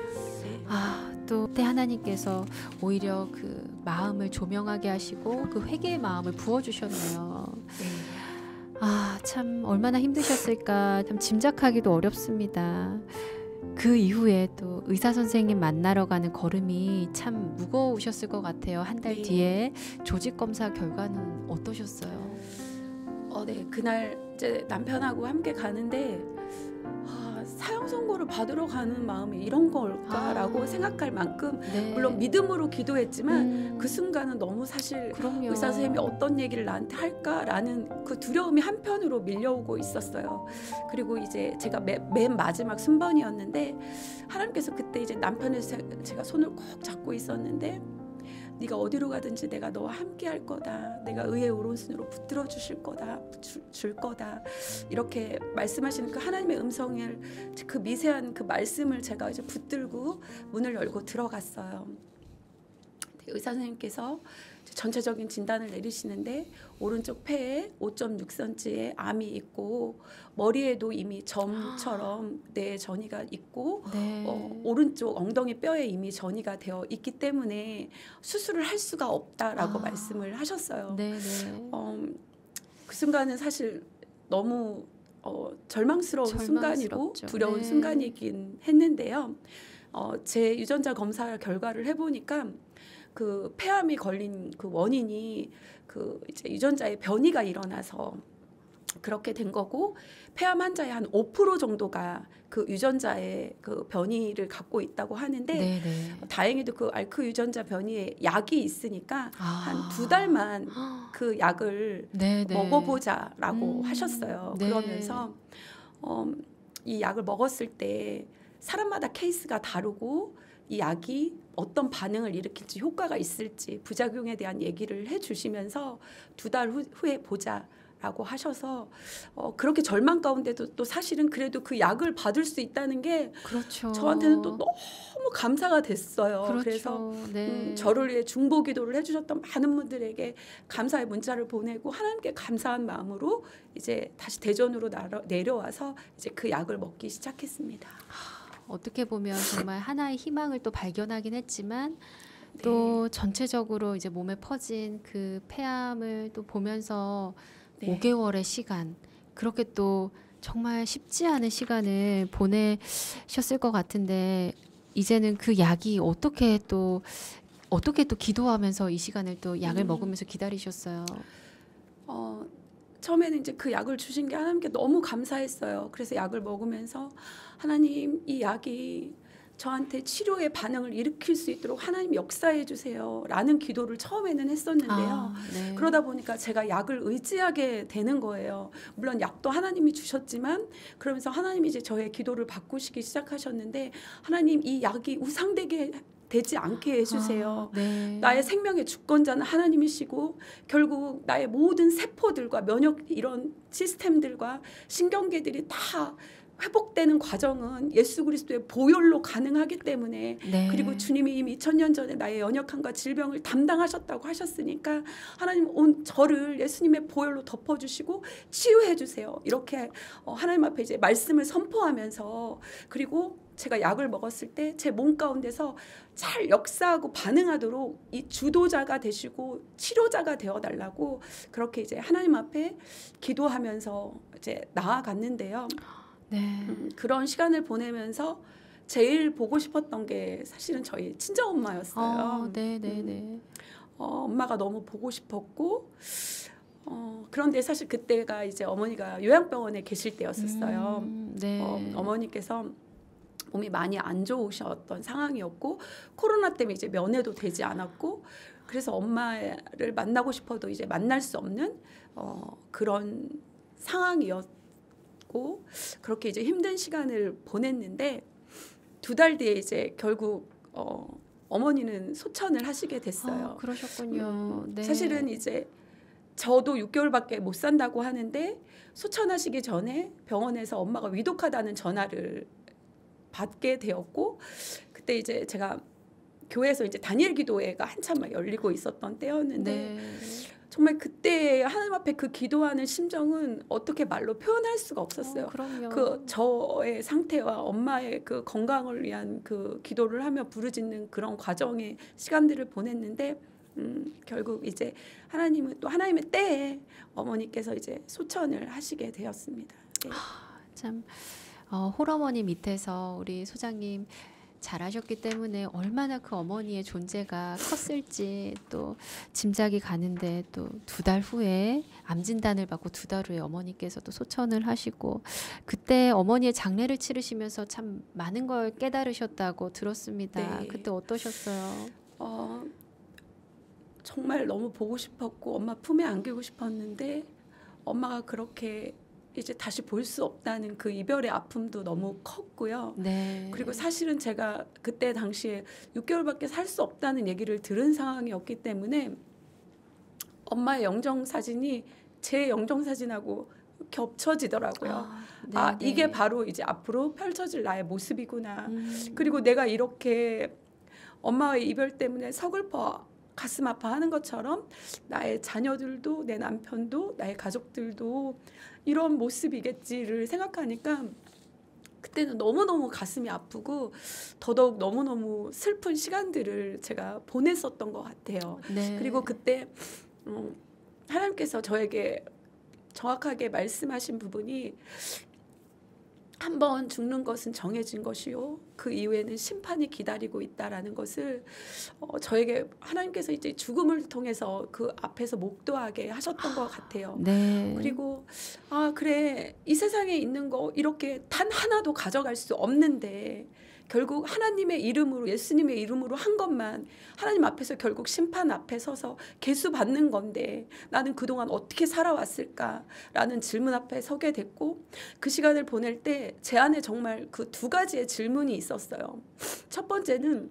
Speaker 1: 또 그때 하나님께서 오히려 그 마음을 조명하게 하시고 그 회개의 마음을 부어주셨네요. 참 얼마나 힘드셨을까 참 짐작하기도 어렵습니다. 그 이후에 또 의사 선생님 만나러 가는 걸음이 참 무거우셨을 것 같아요. 한 달 뒤에 조직 검사 결과는 어떠셨어요?
Speaker 2: 그날 이제 남편하고 함께 가는데 사형 선고를 받으러 가는 마음이 이런 걸까라고 생각할 만큼, 물론 믿음으로 기도했지만 그 순간은 너무 사실 의사 선생님이 어떤 얘기를 나한테 할까라는 그 두려움이 한편으로 밀려오고 있었어요. 그리고 이제 제가 맨 마지막 순번이었는데 하나님께서 그때 이제 남편을 제가 손을 꼭 잡고 있었는데, 네가 어디로 가든지 내가 너와 함께 할 거다. 내가 의의 오른손으로 붙들어 주실 거다. 줄 거다. 이렇게 말씀하시는 그 하나님의 음성을, 그 미세한 그 말씀을 제가 이제 붙들고 문을 열고 들어갔어요. 의사 선생님께서 전체적인 진단을 내리시는데 오른쪽 폐에 5.6cm의 암이 있고 머리에도 이미 점처럼 전이가 있고 오른쪽 엉덩이 뼈에 이미 전이가 되어 있기 때문에 수술을 할 수가 없다라고 말씀을 하셨어요. 그 순간은 사실 너무 절망스러운 순간이고 두려운 순간이긴 했는데요. 제 유전자 검사 결과를 해보니까 그 폐암이 걸린 그 원인이 그 이제 유전자의 변이가 일어나서 그렇게 된 거고, 폐암 환자의 한 5% 정도가 그 유전자의 그 변이를 갖고 있다고 하는데 다행히도 그 앓크 유전자 변이에 약이 있으니까 한 2달만 그 약을 먹어보자라고 하셨어요. 그러면서 이 약을 먹었을 때 사람마다 케이스가 다르고 이 약이 어떤 반응을 일으킬지, 효과가 있을지, 부작용에 대한 얘기를 해주시면서 2달 후에 보자라고 하셔서 그렇게 절망 가운데도 또 사실은 그래도 그 약을 받을 수 있다는 게 저한테는 또 너무 감사가 됐어요. 그래서 저를 위해 중보 기도를 해주셨던 많은 분들에게 감사의 문자를 보내고 하나님께 감사한 마음으로 이제 다시 대전으로 내려와서 이제 그 약을 먹기 시작했습니다.
Speaker 1: 어떻게 보면 정말 하나의 희망을 또 발견하긴 했지만 또 전체적으로 이제 몸에 퍼진 그 폐암을 또 보면서 5개월의 시간, 그렇게 또 정말 쉽지 않은 시간을 보내셨을 것 같은데 이제는 그 약이 어떻게 또 기도하면서 이 시간을 또 약을 먹으면서 기다리셨어요?
Speaker 2: 어, 처음에는 이제 그 약을 주신 게 하나님께 너무 감사했어요. 그래서 약을 먹으면서 하나님, 이 약이 저한테 치료의 반응을 일으킬 수 있도록 하나님 역사해 주세요 라는 기도를 처음에는 했었는데요.
Speaker 1: 네.
Speaker 2: 그러다 보니까 제가 약을 의지하게 되는 거예요. 물론 약도 하나님이 주셨지만 그러면서 하나님이 이제 저의 기도를 바꾸시기 시작하셨는데, 하나님, 이 약이 우상되게 되지 않게 해주세요.
Speaker 1: 네.
Speaker 2: 나의 생명의 주권자는 하나님이시고 결국 나의 모든 세포들과 면역 이런 시스템들과 신경계들이 다 회복되는 과정은 예수 그리스도의 보혈로 가능하기 때문에,
Speaker 1: 네.
Speaker 2: 그리고 주님이 이미 2000년 전에 나의 연약함과 질병을 담당하셨다고 하셨으니까 하나님 온 저를 예수님의 보혈로 덮어주시고 치유해 주세요. 이렇게 하나님 앞에 이제 말씀을 선포하면서, 그리고 제가 약을 먹었을 때 제 몸 가운데서 잘 역사하고 반응하도록 이 주도자가 되시고 치료자가 되어달라고 그렇게 이제 하나님 앞에 기도하면서 이제 나아갔는데요.
Speaker 1: 네.
Speaker 2: 그런 시간을 보내면서 제일 보고 싶었던 게 사실은 저희 친정엄마였어요.
Speaker 1: 네.
Speaker 2: 엄마가 너무 보고 싶었고, 그런데 사실 그때가 이제 어머니가 요양병원에 계실 때였었어요.
Speaker 1: 네.
Speaker 2: 어머니께서 몸이 많이 안 좋으셨던 상황이었고, 코로나 때문에 이제 면회도 되지 않았고, 그래서 엄마를 만나고 싶어도 이제 만날 수 없는 그런 상황이었고, 그렇게 이제 힘든 시간을 보냈는데 2달 뒤에 이제 결국 어머니는 소천을 하시게 됐어요.
Speaker 1: 그러셨군요. 네.
Speaker 2: 사실은 이제 저도 6개월밖에 못 산다고 하는데 소천하시기 전에 병원에서 엄마가 위독하다는 전화를 받게 되었고, 그때 이제 제가 교회에서 이제 단일 기도회가 한참 막 열리고 있었던 때였는데
Speaker 1: 네.
Speaker 2: 정말 그때 하나님 앞에 그 기도하는 심정은 어떻게 말로 표현할 수가 없었어요.
Speaker 1: 그럼요.
Speaker 2: 그 저의 상태와 엄마의 그 건강을 위한 그 기도를 하며 부르짖는 그런 과정의 시간들을 보냈는데, 결국 이제 하나님은 또 하나님의 때에 어머니께서 이제 소천을 하시게 되었습니다. 네.
Speaker 1: 참 홀어머니 밑에서 우리 소장님 잘하셨기 때문에 얼마나 그 어머니의 존재가 컸을지 또 짐작이 가는데, 또 2달 후에 암 진단을 받고 2달 후에 어머니께서 또 소천을 하시고, 그때 어머니의 장례를 치르시면서 참 많은 걸 깨달으셨다고 들었습니다.
Speaker 2: 네.
Speaker 1: 그때 어떠셨어요?
Speaker 2: 정말 너무 보고 싶었고 엄마 품에 안기고 싶었는데, 엄마가 그렇게 이제 다시 볼 수 없다는 그 이별의 아픔도 너무 컸고요.
Speaker 1: 네.
Speaker 2: 그리고 사실은 제가 그때 당시에 6개월밖에 살 수 없다는 얘기를 들은 상황이었기 때문에 엄마의 영정사진이 제 영정사진하고 겹쳐지더라고요.
Speaker 1: 네.
Speaker 2: 이게 바로 이제 앞으로 펼쳐질 나의 모습이구나. 그리고 내가 이렇게 엄마의 이별 때문에 서글퍼 가슴 아파하는 것처럼 나의 자녀들도, 내 남편도, 나의 가족들도 이런 모습이겠지를 생각하니까 그때는 너무너무 가슴이 아프고 더더욱 너무너무 슬픈 시간들을 제가 보냈었던 것 같아요.
Speaker 1: 네.
Speaker 2: 그리고 그때 하나님께서 저에게 정확하게 말씀하신 부분이, 한 번 죽는 것은 정해진 것이요 그 이후에는 심판이 기다리고 있다라는 것을 저에게 하나님께서 이제 죽음을 통해서 그 앞에서 목도하게 하셨던 것 같아요.
Speaker 1: 네.
Speaker 2: 그리고 그래, 이 세상에 있는 거 이렇게 단 하나도 가져갈 수 없는데 결국 하나님의 이름으로, 예수님의 이름으로 한 것만 하나님 앞에서 결국 심판 앞에 서서 계수받는 건데 나는 그동안 어떻게 살아왔을까라는 질문 앞에 서게 됐고, 그 시간을 보낼 때 제 안에 정말 그 2가지의 질문이 있었어요. 첫 번째는,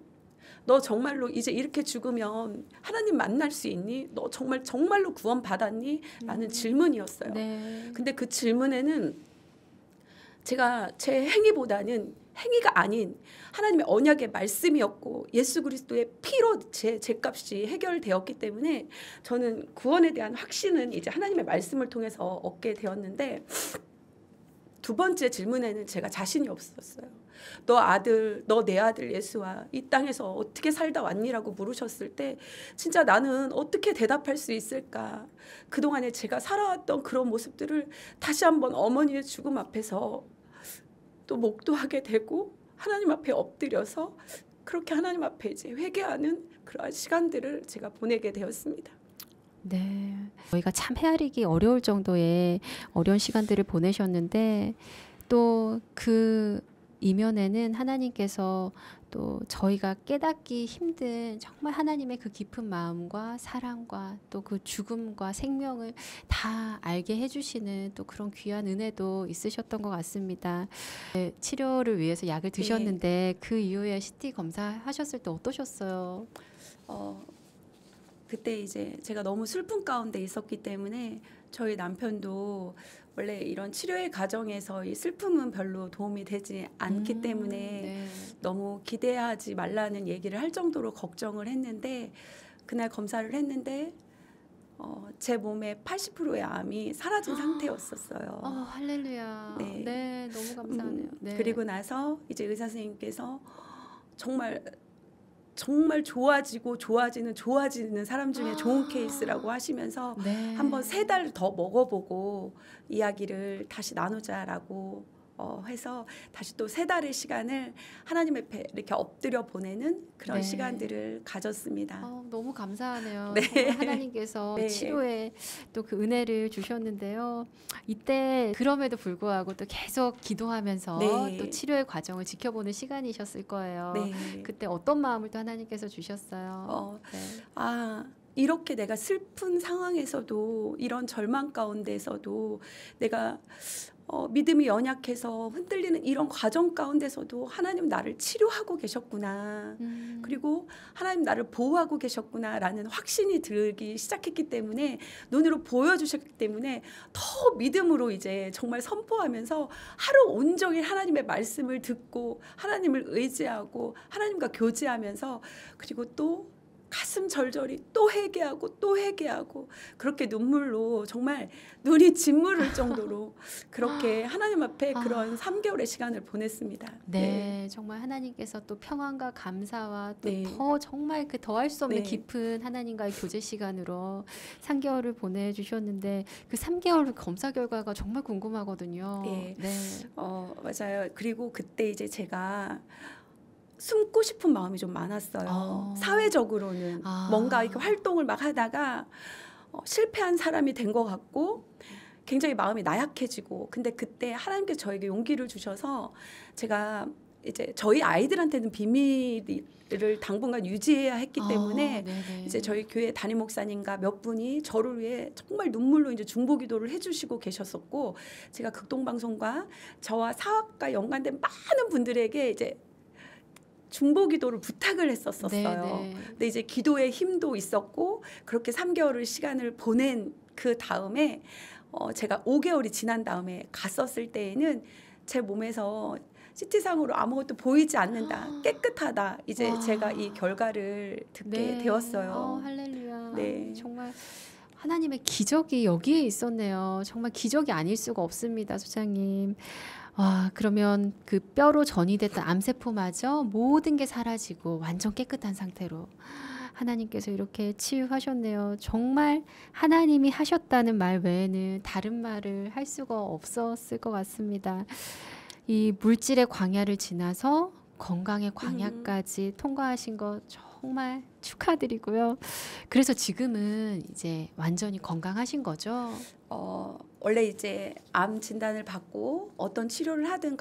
Speaker 2: 너 정말로 이제 이렇게 죽으면 하나님 만날 수 있니? 너 정말로 구원 받았니? 라는 질문이었어요.
Speaker 1: 네.
Speaker 2: 근데 그 질문에는 제가 제 행위보다는 행위가 아닌 하나님의 언약의 말씀이었고 예수 그리스도의 피로 제 값이 해결되었기 때문에 저는 구원에 대한 확신은 이제 하나님의 말씀을 통해서 얻게 되었는데, 두 번째 질문에는 제가 자신이 없었어요. 너 내 아들 예수와 이 땅에서 어떻게 살다 왔니라고 물으셨을 때 진짜 나는 어떻게 대답할 수 있을까. 그동안에 제가 살아왔던 그런 모습들을 다시 한번 어머니의 죽음 앞에서 또 목도하게 되고 하나님 앞에 엎드려서 그렇게 하나님 앞에 이제 회개하는 그러한 시간들을 제가 보내게 되었습니다.
Speaker 1: 네, 저희가 참 헤아리기 어려울 정도의 어려운 시간들을 보내셨는데 또 그 이면에는 하나님께서 또 저희가 깨닫기 힘든 정말 하나님의 그 깊은 마음과 사랑과 또 그 죽음과 생명을 다 알게 해주시는 또 그런 귀한 은혜도 있으셨던 것 같습니다. 네, 치료를 위해서 약을 드셨는데 그 이후에 CT 검사하셨을 때 어떠셨어요?
Speaker 2: 그때 이제 제가 너무 슬픔 가운데 있었기 때문에 저희 남편도 원래 이런 치료의 과정에서 이 슬픔은 별로 도움이 되지 않기 때문에
Speaker 1: 네.
Speaker 2: 너무 기대하지 말라는 얘기를 할 정도로 걱정을 했는데 그날 검사를 했는데 제 몸의 80%의 암이 사라진 상태였었어요.
Speaker 1: 할렐루야.
Speaker 2: 네.
Speaker 1: 네, 너무 감사하네요. 네.
Speaker 2: 그리고 나서 이제 의사 선생님께서 정말 좋아지는 사람 중에 좋은 케이스라고 하시면서
Speaker 1: 네.
Speaker 2: 한번 3달 더 먹어보고 이야기를 다시 나누자라고 해서 다시 또 3달의 시간을 하나님 앞에 이렇게 엎드려 보내는 그런
Speaker 1: 네.
Speaker 2: 시간들을 가졌습니다.
Speaker 1: 너무 감사하네요.
Speaker 2: 네.
Speaker 1: 정말 하나님께서
Speaker 2: 네.
Speaker 1: 치료에 또 그 은혜를 주셨는데요. 이때 그럼에도 불구하고 또 계속 기도하면서
Speaker 2: 네.
Speaker 1: 또 치료의 과정을 지켜보는 시간이셨을 거예요.
Speaker 2: 네.
Speaker 1: 그때 어떤 마음을 또 하나님께서 주셨어요? 네.
Speaker 2: 이렇게 내가 슬픈 상황에서도 이런 절망 가운데서도 내가 믿음이 연약해서 흔들리는 이런 과정 가운데서도 하나님 나를 치료하고 계셨구나. 그리고 하나님 나를 보호하고 계셨구나라는 확신이 들기 시작했기 때문에 눈으로 보여주셨기 때문에 더 믿음으로 이제 정말 선포하면서 하루 온종일 하나님의 말씀을 듣고 하나님을 의지하고 하나님과 교제하면서 그리고 또 가슴 절절히 또 회개하고 그렇게 눈물로 정말 눈이 짓무를 정도로 그렇게 하나님 앞에 그런 3개월의 시간을 보냈습니다.
Speaker 1: 네, 정말 하나님께서 또 평안과 감사와 또
Speaker 2: 네.
Speaker 1: 더 정말 그 더할 수 없는
Speaker 2: 네.
Speaker 1: 깊은 하나님과의 교제 시간으로 3개월을 보내주셨는데 그 3개월 검사 결과가 정말 궁금하거든요.
Speaker 2: 네.
Speaker 1: 네.
Speaker 2: 맞아요. 그리고 그때 이제 제가 숨고 싶은 마음이 좀 많았어요. 사회적으로는 뭔가 이렇게 활동을 막 하다가 실패한 사람이 된 것 같고 굉장히 마음이 나약해지고 근데 그때 하나님께서 저에게 용기를 주셔서 제가 이제 저희 아이들한테는 비밀을 당분간 유지해야 했기 때문에
Speaker 1: 네네.
Speaker 2: 이제 저희 교회 담임 목사님과 몇 분이 저를 위해 정말 눈물로 이제 중보기도를 해주시고 계셨었고 제가 극동방송과 저와 사업과 연관된 많은 분들에게 이제 중보기도를 부탁을 했었어요.
Speaker 1: 네네.
Speaker 2: 근데 이제 기도의 힘도 있었고 그렇게 3개월을 시간을 보낸 그 다음에 제가 5개월이 지난 다음에 갔었을 때에는 제 몸에서 CT상으로 아무것도 보이지 않는다. 깨끗하다. 이제 제가 이 결과를 듣게 되었어요.
Speaker 1: 할렐루야.
Speaker 2: 네.
Speaker 1: 정말 하나님의 기적이 여기에 있었네요. 정말 기적이 아닐 수가 없습니다, 소장님. 그러면 그 뼈로 전이됐던 암세포마저 모든 게 사라지고 완전 깨끗한 상태로 하나님께서 이렇게 치유하셨네요. 정말 하나님이 하셨다는 말 외에는 다른 말을 할 수가 없었을 것 같습니다. 이 물질의 광야를 지나서 건강의 광야까지 통과하신 거 정말 축하드리고요. 그래서 지금은 이제 완전히 건강하신 거죠?
Speaker 2: 원래 이제 암 진단을 받고 어떤 치료를 하든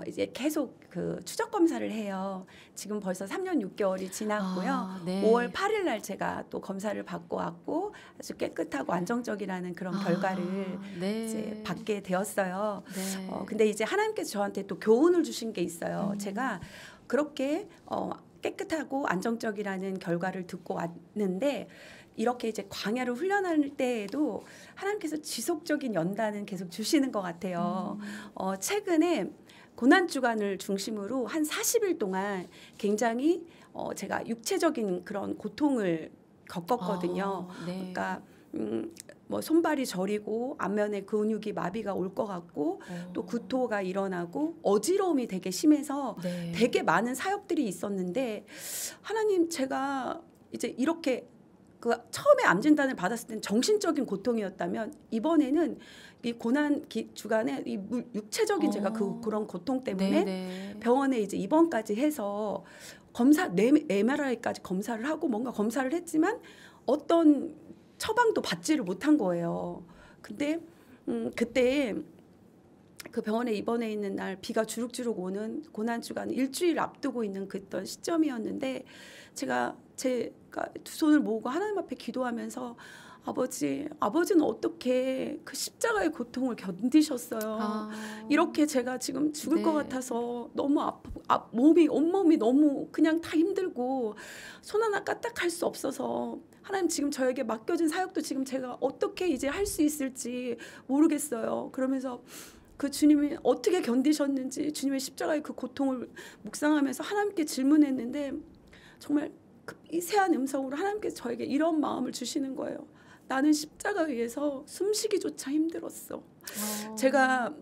Speaker 2: 이제 계속 그 추적 검사를 해요. 지금 벌써 3년 6개월이 지났고요.
Speaker 1: 네.
Speaker 2: 5월 8일 날 제가 또 검사를 받고 왔고 아주 깨끗하고 안정적이라는 그런 결과를
Speaker 1: 네.
Speaker 2: 이제 받게 되었어요.
Speaker 1: 네.
Speaker 2: 근데 이제 하나님께서 저한테 또 교훈을 주신 게 있어요. 제가 그렇게 깨끗하고 안정적이라는 결과를 듣고 왔는데 이렇게 이제 광야를 훈련할 때에도 하나님께서 지속적인 연단은 계속 주시는 것 같아요. 최근에 고난주간을 중심으로 한 40일 동안 굉장히 제가 육체적인 그런 고통을 겪었거든요.
Speaker 1: 네.
Speaker 2: 그러니까 뭐 손발이 저리고 안면에 근육이 마비가 올 것 같고 또 구토가 일어나고 어지러움이 되게 심해서
Speaker 1: 네.
Speaker 2: 되게 많은 사역들이 있었는데 하나님 제가 이제 이렇게 그 처음에 암 진단을 받았을 때는 정신적인 고통이었다면 이번에는 이 고난 주간에 이 육체적인 제가 그런 고통 때문에
Speaker 1: 네네.
Speaker 2: 병원에 이제 입원까지 해서 검사 MRI까지 검사를 하고 뭔가 검사를 했지만 어떤 처방도 받지를 못한 거예요. 근데 그때 그 병원에 입원해 있는 날 비가 주룩주룩 오는 고난 주간 일주일 앞두고 있는 그랬던 시점이었는데 제가 두 손을 모으고 하나님 앞에 기도하면서 아버지는 어떻게 그 십자가의 고통을 견디셨어요. 이렇게 제가 지금 죽을 것 같아서 너무 온몸이 너무 그냥 다 힘들고 손 하나 까딱할 수 없어서 하나님 지금 저에게 맡겨진 사역도 지금 제가 어떻게 이제 할 수 있을지 모르겠어요. 그러면서 그 주님이 어떻게 견디셨는지 주님의 십자가의 그 고통을 묵상하면서 하나님께 질문했는데 정말 이 새한 음성으로 하나님께서 저에게 이런 마음을 주시는 거예요. 나는 십자가 위에서 숨쉬기조차 힘들었어. 제가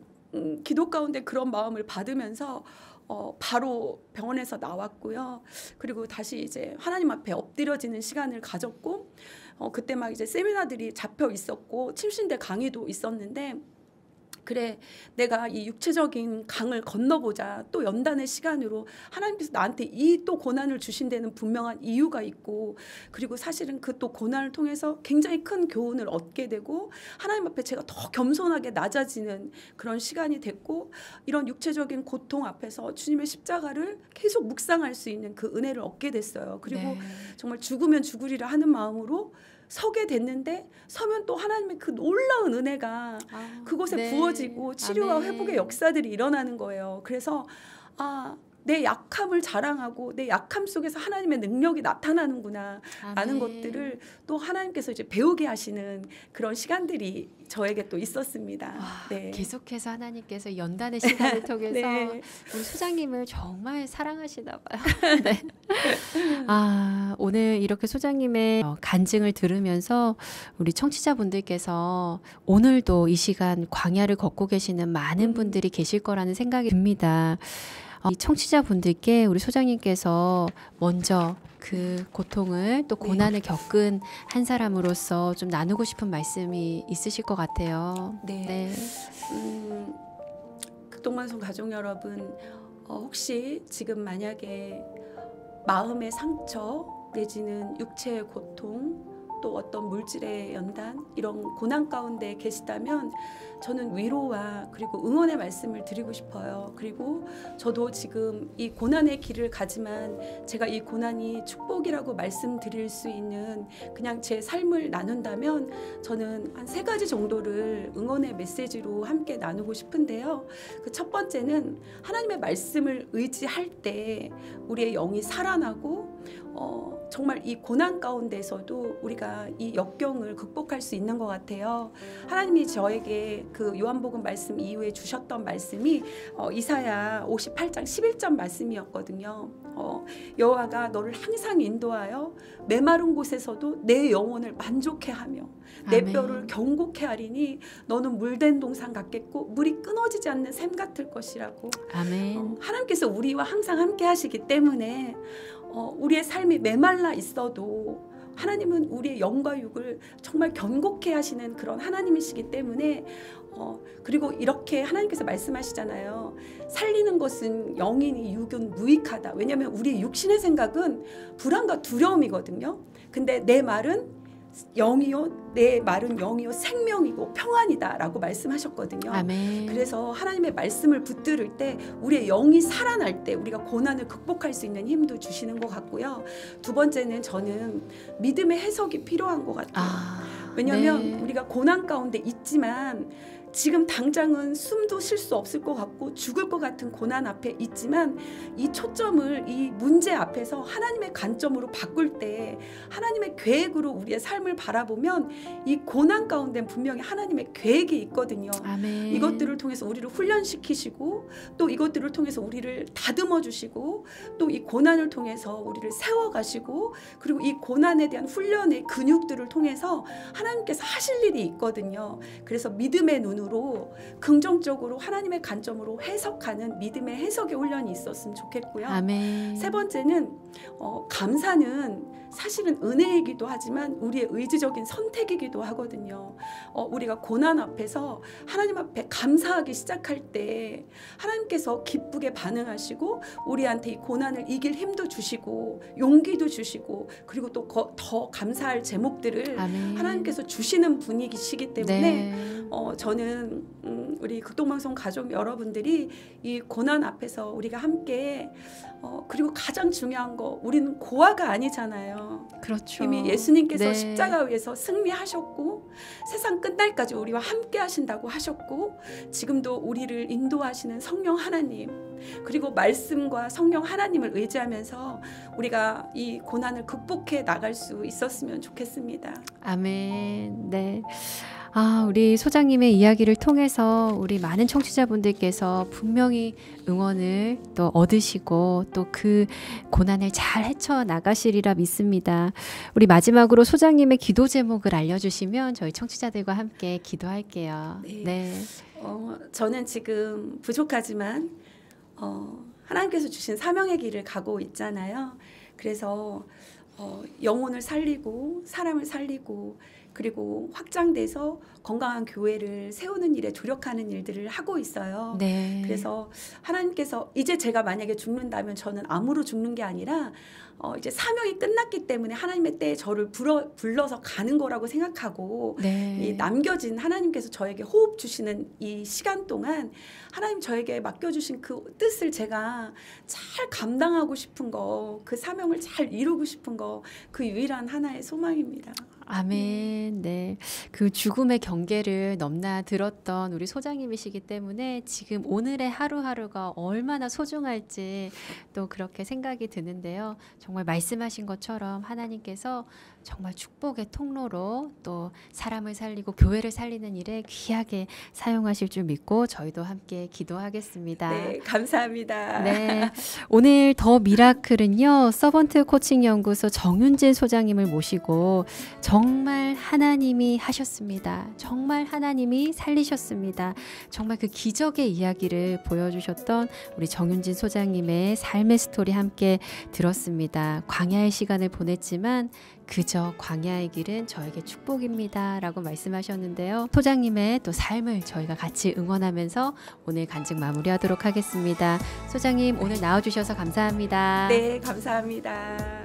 Speaker 2: 기도 가운데 그런 마음을 받으면서 바로 병원에서 나왔고요. 그리고 다시 이제 하나님 앞에 엎드려지는 시간을 가졌고 그때 막 이제 세미나들이 잡혀 있었고 침신대 강의도 있었는데 그래 내가 이 육체적인 강을 건너보자 또 연단의 시간으로 하나님께서 나한테 이 또 고난을 주신 데는 분명한 이유가 있고 그리고 사실은 그 또 고난을 통해서 굉장히 큰 교훈을 얻게 되고 하나님 앞에 제가 더 겸손하게 낮아지는 그런 시간이 됐고 이런 육체적인 고통 앞에서 주님의 십자가를 계속 묵상할 수 있는 그 은혜를 얻게 됐어요. 그리고 정말 죽으면 죽으리라 하는 마음으로 서게 됐는데 서면 또 하나님의 그 놀라운 은혜가 그곳에 부어지고 치료와 회복의 역사들이 일어나는 거예요. 그래서 내 약함을 자랑하고 내 약함 속에서 하나님의 능력이 나타나는구나 라는 것들을 또 하나님께서 이제 배우게 하시는 그런 시간들이 저에게 또 있었습니다. 네.
Speaker 1: 계속해서 하나님께서 연단의 시간을 통해서 우리 소장님을 정말 사랑하시나 봐요. 네. 오늘 이렇게 소장님의 간증을 들으면서 우리 청취자분들께서 오늘도 이 시간 광야를 걷고 계시는 많은 분들이 계실 거라는 생각이 듭니다. 이 청취자분들께 우리 소장님께서 먼저 그 고통을 또 고난을 겪은 한 사람으로서 좀 나누고 싶은 말씀이 있으실 것 같아요. 네.
Speaker 2: 극동방송 가족 여러분, 혹시 지금 만약에 마음의 상처 내지는 육체의 고통 또 어떤 물질의 연단 이런 고난 가운데 계시다면 저는 위로와 그리고 응원의 말씀을 드리고 싶어요. 그리고 저도 지금 이 고난의 길을 가지만 제가 이 고난이 축복이라고 말씀드릴 수 있는 그냥 제 삶을 나눈다면 저는 한 3가지 정도를 응원의 메시지로 함께 나누고 싶은데요. 그 첫 번째는 하나님의 말씀을 의지할 때 우리의 영이 살아나고 정말 이 고난 가운데서도 우리가 이 역경을 극복할 수 있는 것 같아요. 하나님이 저에게 그 요한복음 말씀 이후에 주셨던 말씀이 이사야 58장 11절 말씀이었거든요. 여호와가 너를 항상 인도하여 메마른 곳에서도 내 영혼을 만족해 하며 내 뼈를 경고케 하리니 너는 물된 동산 같겠고 물이 끊어지지 않는 샘 같을 것이라고.
Speaker 1: 아멘.
Speaker 2: 하나님께서 우리와 항상 함께 하시기 때문에 우리의 삶이 메말라 있어도 하나님은 우리의 영과 육을 정말 견고케 하시는 그런 하나님이시기 때문에 그리고 이렇게 하나님께서 말씀하시잖아요. 살리는 것은 영이니 육은 무익하다. 왜냐하면 우리의 육신의 생각은 불안과 두려움이거든요. 근데 내 말은 영이요 내 말은 영이요 생명이고 평안이다 라고 말씀하셨거든요.
Speaker 1: 아멘.
Speaker 2: 그래서 하나님의 말씀을 붙들을 때 우리의 영이 살아날 때 우리가 고난을 극복할 수 있는 힘도 주시는 것 같고요. 두 번째는 저는 믿음의 해석이 필요한 것 같아요. 왜냐하면 우리가 고난 가운데 있지만 지금 당장은 숨도 쉴 수 없을 것 같고 죽을 것 같은 고난 앞에 있지만 이 초점을 이 문제 앞에서 하나님의 관점으로 바꿀 때 하나님의 계획으로 우리의 삶을 바라보면 이 고난 가운데 분명히 하나님의 계획이 있거든요.
Speaker 1: 아멘.
Speaker 2: 이것들을 통해서 우리를 훈련시키시고 또 이것들을 통해서 우리를 다듬어 주시고 또 이 고난을 통해서 우리를 세워가시고 그리고 이 고난에 대한 훈련의 근육들을 통해서 하나님께서 하실 일이 있거든요. 그래서 믿음의 눈으로 긍정적으로 하나님의 관점으로 해석하는 믿음의 해석의 훈련이 있었으면 좋겠고요.
Speaker 1: 아멘.
Speaker 2: 세 번째는 감사는 사실은 은혜이기도 하지만 우리의 의지적인 선택이기도 하거든요. 우리가 고난 앞에서 하나님 앞에 감사하기 시작할 때 하나님께서 기쁘게 반응하시고 우리한테 이 고난을 이길 힘도 주시고 용기도 주시고 그리고 또 더 감사할 제목들을
Speaker 1: 아멘.
Speaker 2: 하나님께서 주시는 분이시기 때문에
Speaker 1: 네.
Speaker 2: 저는 우리 극동방송 가족 여러분들이 이 고난 앞에서 우리가 함께 그리고 가장 중요한 거 우리는 고아가 아니잖아요.
Speaker 1: 그렇죠.
Speaker 2: 이미 예수님께서
Speaker 1: 네.
Speaker 2: 십자가 위에서 승리하셨고 세상 끝날까지 우리와 함께 하신다고 하셨고 지금도 우리를 인도하시는 성령 하나님 그리고 말씀과 성령 하나님을 의지하면서 우리가 이 고난을 극복해 나갈 수 있었으면 좋겠습니다.
Speaker 1: 아멘. 네. 우리 소장님의 이야기를 통해서 우리 많은 청취자분들께서 분명히 응원을 또 얻으시고 또 그 고난을 잘 헤쳐 나가시리라 믿습니다. 우리 마지막으로 소장님의 기도 제목을 알려주시면 저희 청취자들과 함께 기도할게요.
Speaker 2: 네.
Speaker 1: 네.
Speaker 2: 저는 지금 부족하지만 하나님께서 주신 사명의 길을 가고 있잖아요. 그래서 영혼을 살리고 사람을 살리고 그리고 확장돼서 건강한 교회를 세우는 일에 조력하는 일들을 하고 있어요.
Speaker 1: 네.
Speaker 2: 그래서 하나님께서 이제 제가 만약에 죽는다면 저는 암으로 죽는 게 아니라 이제 사명이 끝났기 때문에 하나님의 때에 저를 불러서 가는 거라고 생각하고
Speaker 1: 네.
Speaker 2: 이 남겨진 하나님께서 저에게 호흡 주시는 이 시간 동안 하나님 저에게 맡겨주신 그 뜻을 제가 잘 감당하고 싶은 거, 그 사명을 잘 이루고 싶은 거, 그 유일한 하나의 소망입니다.
Speaker 1: 아멘. 네. 그 죽음의 경계를 넘나들었던 우리 소장님이시기 때문에 지금 오늘의 하루하루가 얼마나 소중할지 또 그렇게 생각이 드는데요. 정말 말씀하신 것처럼 하나님께서 정말 축복의 통로로 또 사람을 살리고 교회를 살리는 일에 귀하게 사용하실 줄 믿고 저희도 함께 기도하겠습니다.
Speaker 2: 네, 감사합니다.
Speaker 1: 네, 오늘 더 미라클은요 서번트 코칭 연구소 정윤진 소장님을 모시고 정말 하나님이 하셨습니다. 정말 하나님이 살리셨습니다. 정말 그 기적의 이야기를 보여주셨던 우리 정윤진 소장님의 삶의 스토리 함께 들었습니다. 광야의 시간을 보냈지만 그저 광야의 길은 저에게 축복입니다 라고 말씀하셨는데요. 소장님의 또 삶을 저희가 같이 응원하면서 오늘 간증 마무리하도록 하겠습니다. 소장님 오늘 나와주셔서 감사합니다.
Speaker 2: 네, 감사합니다.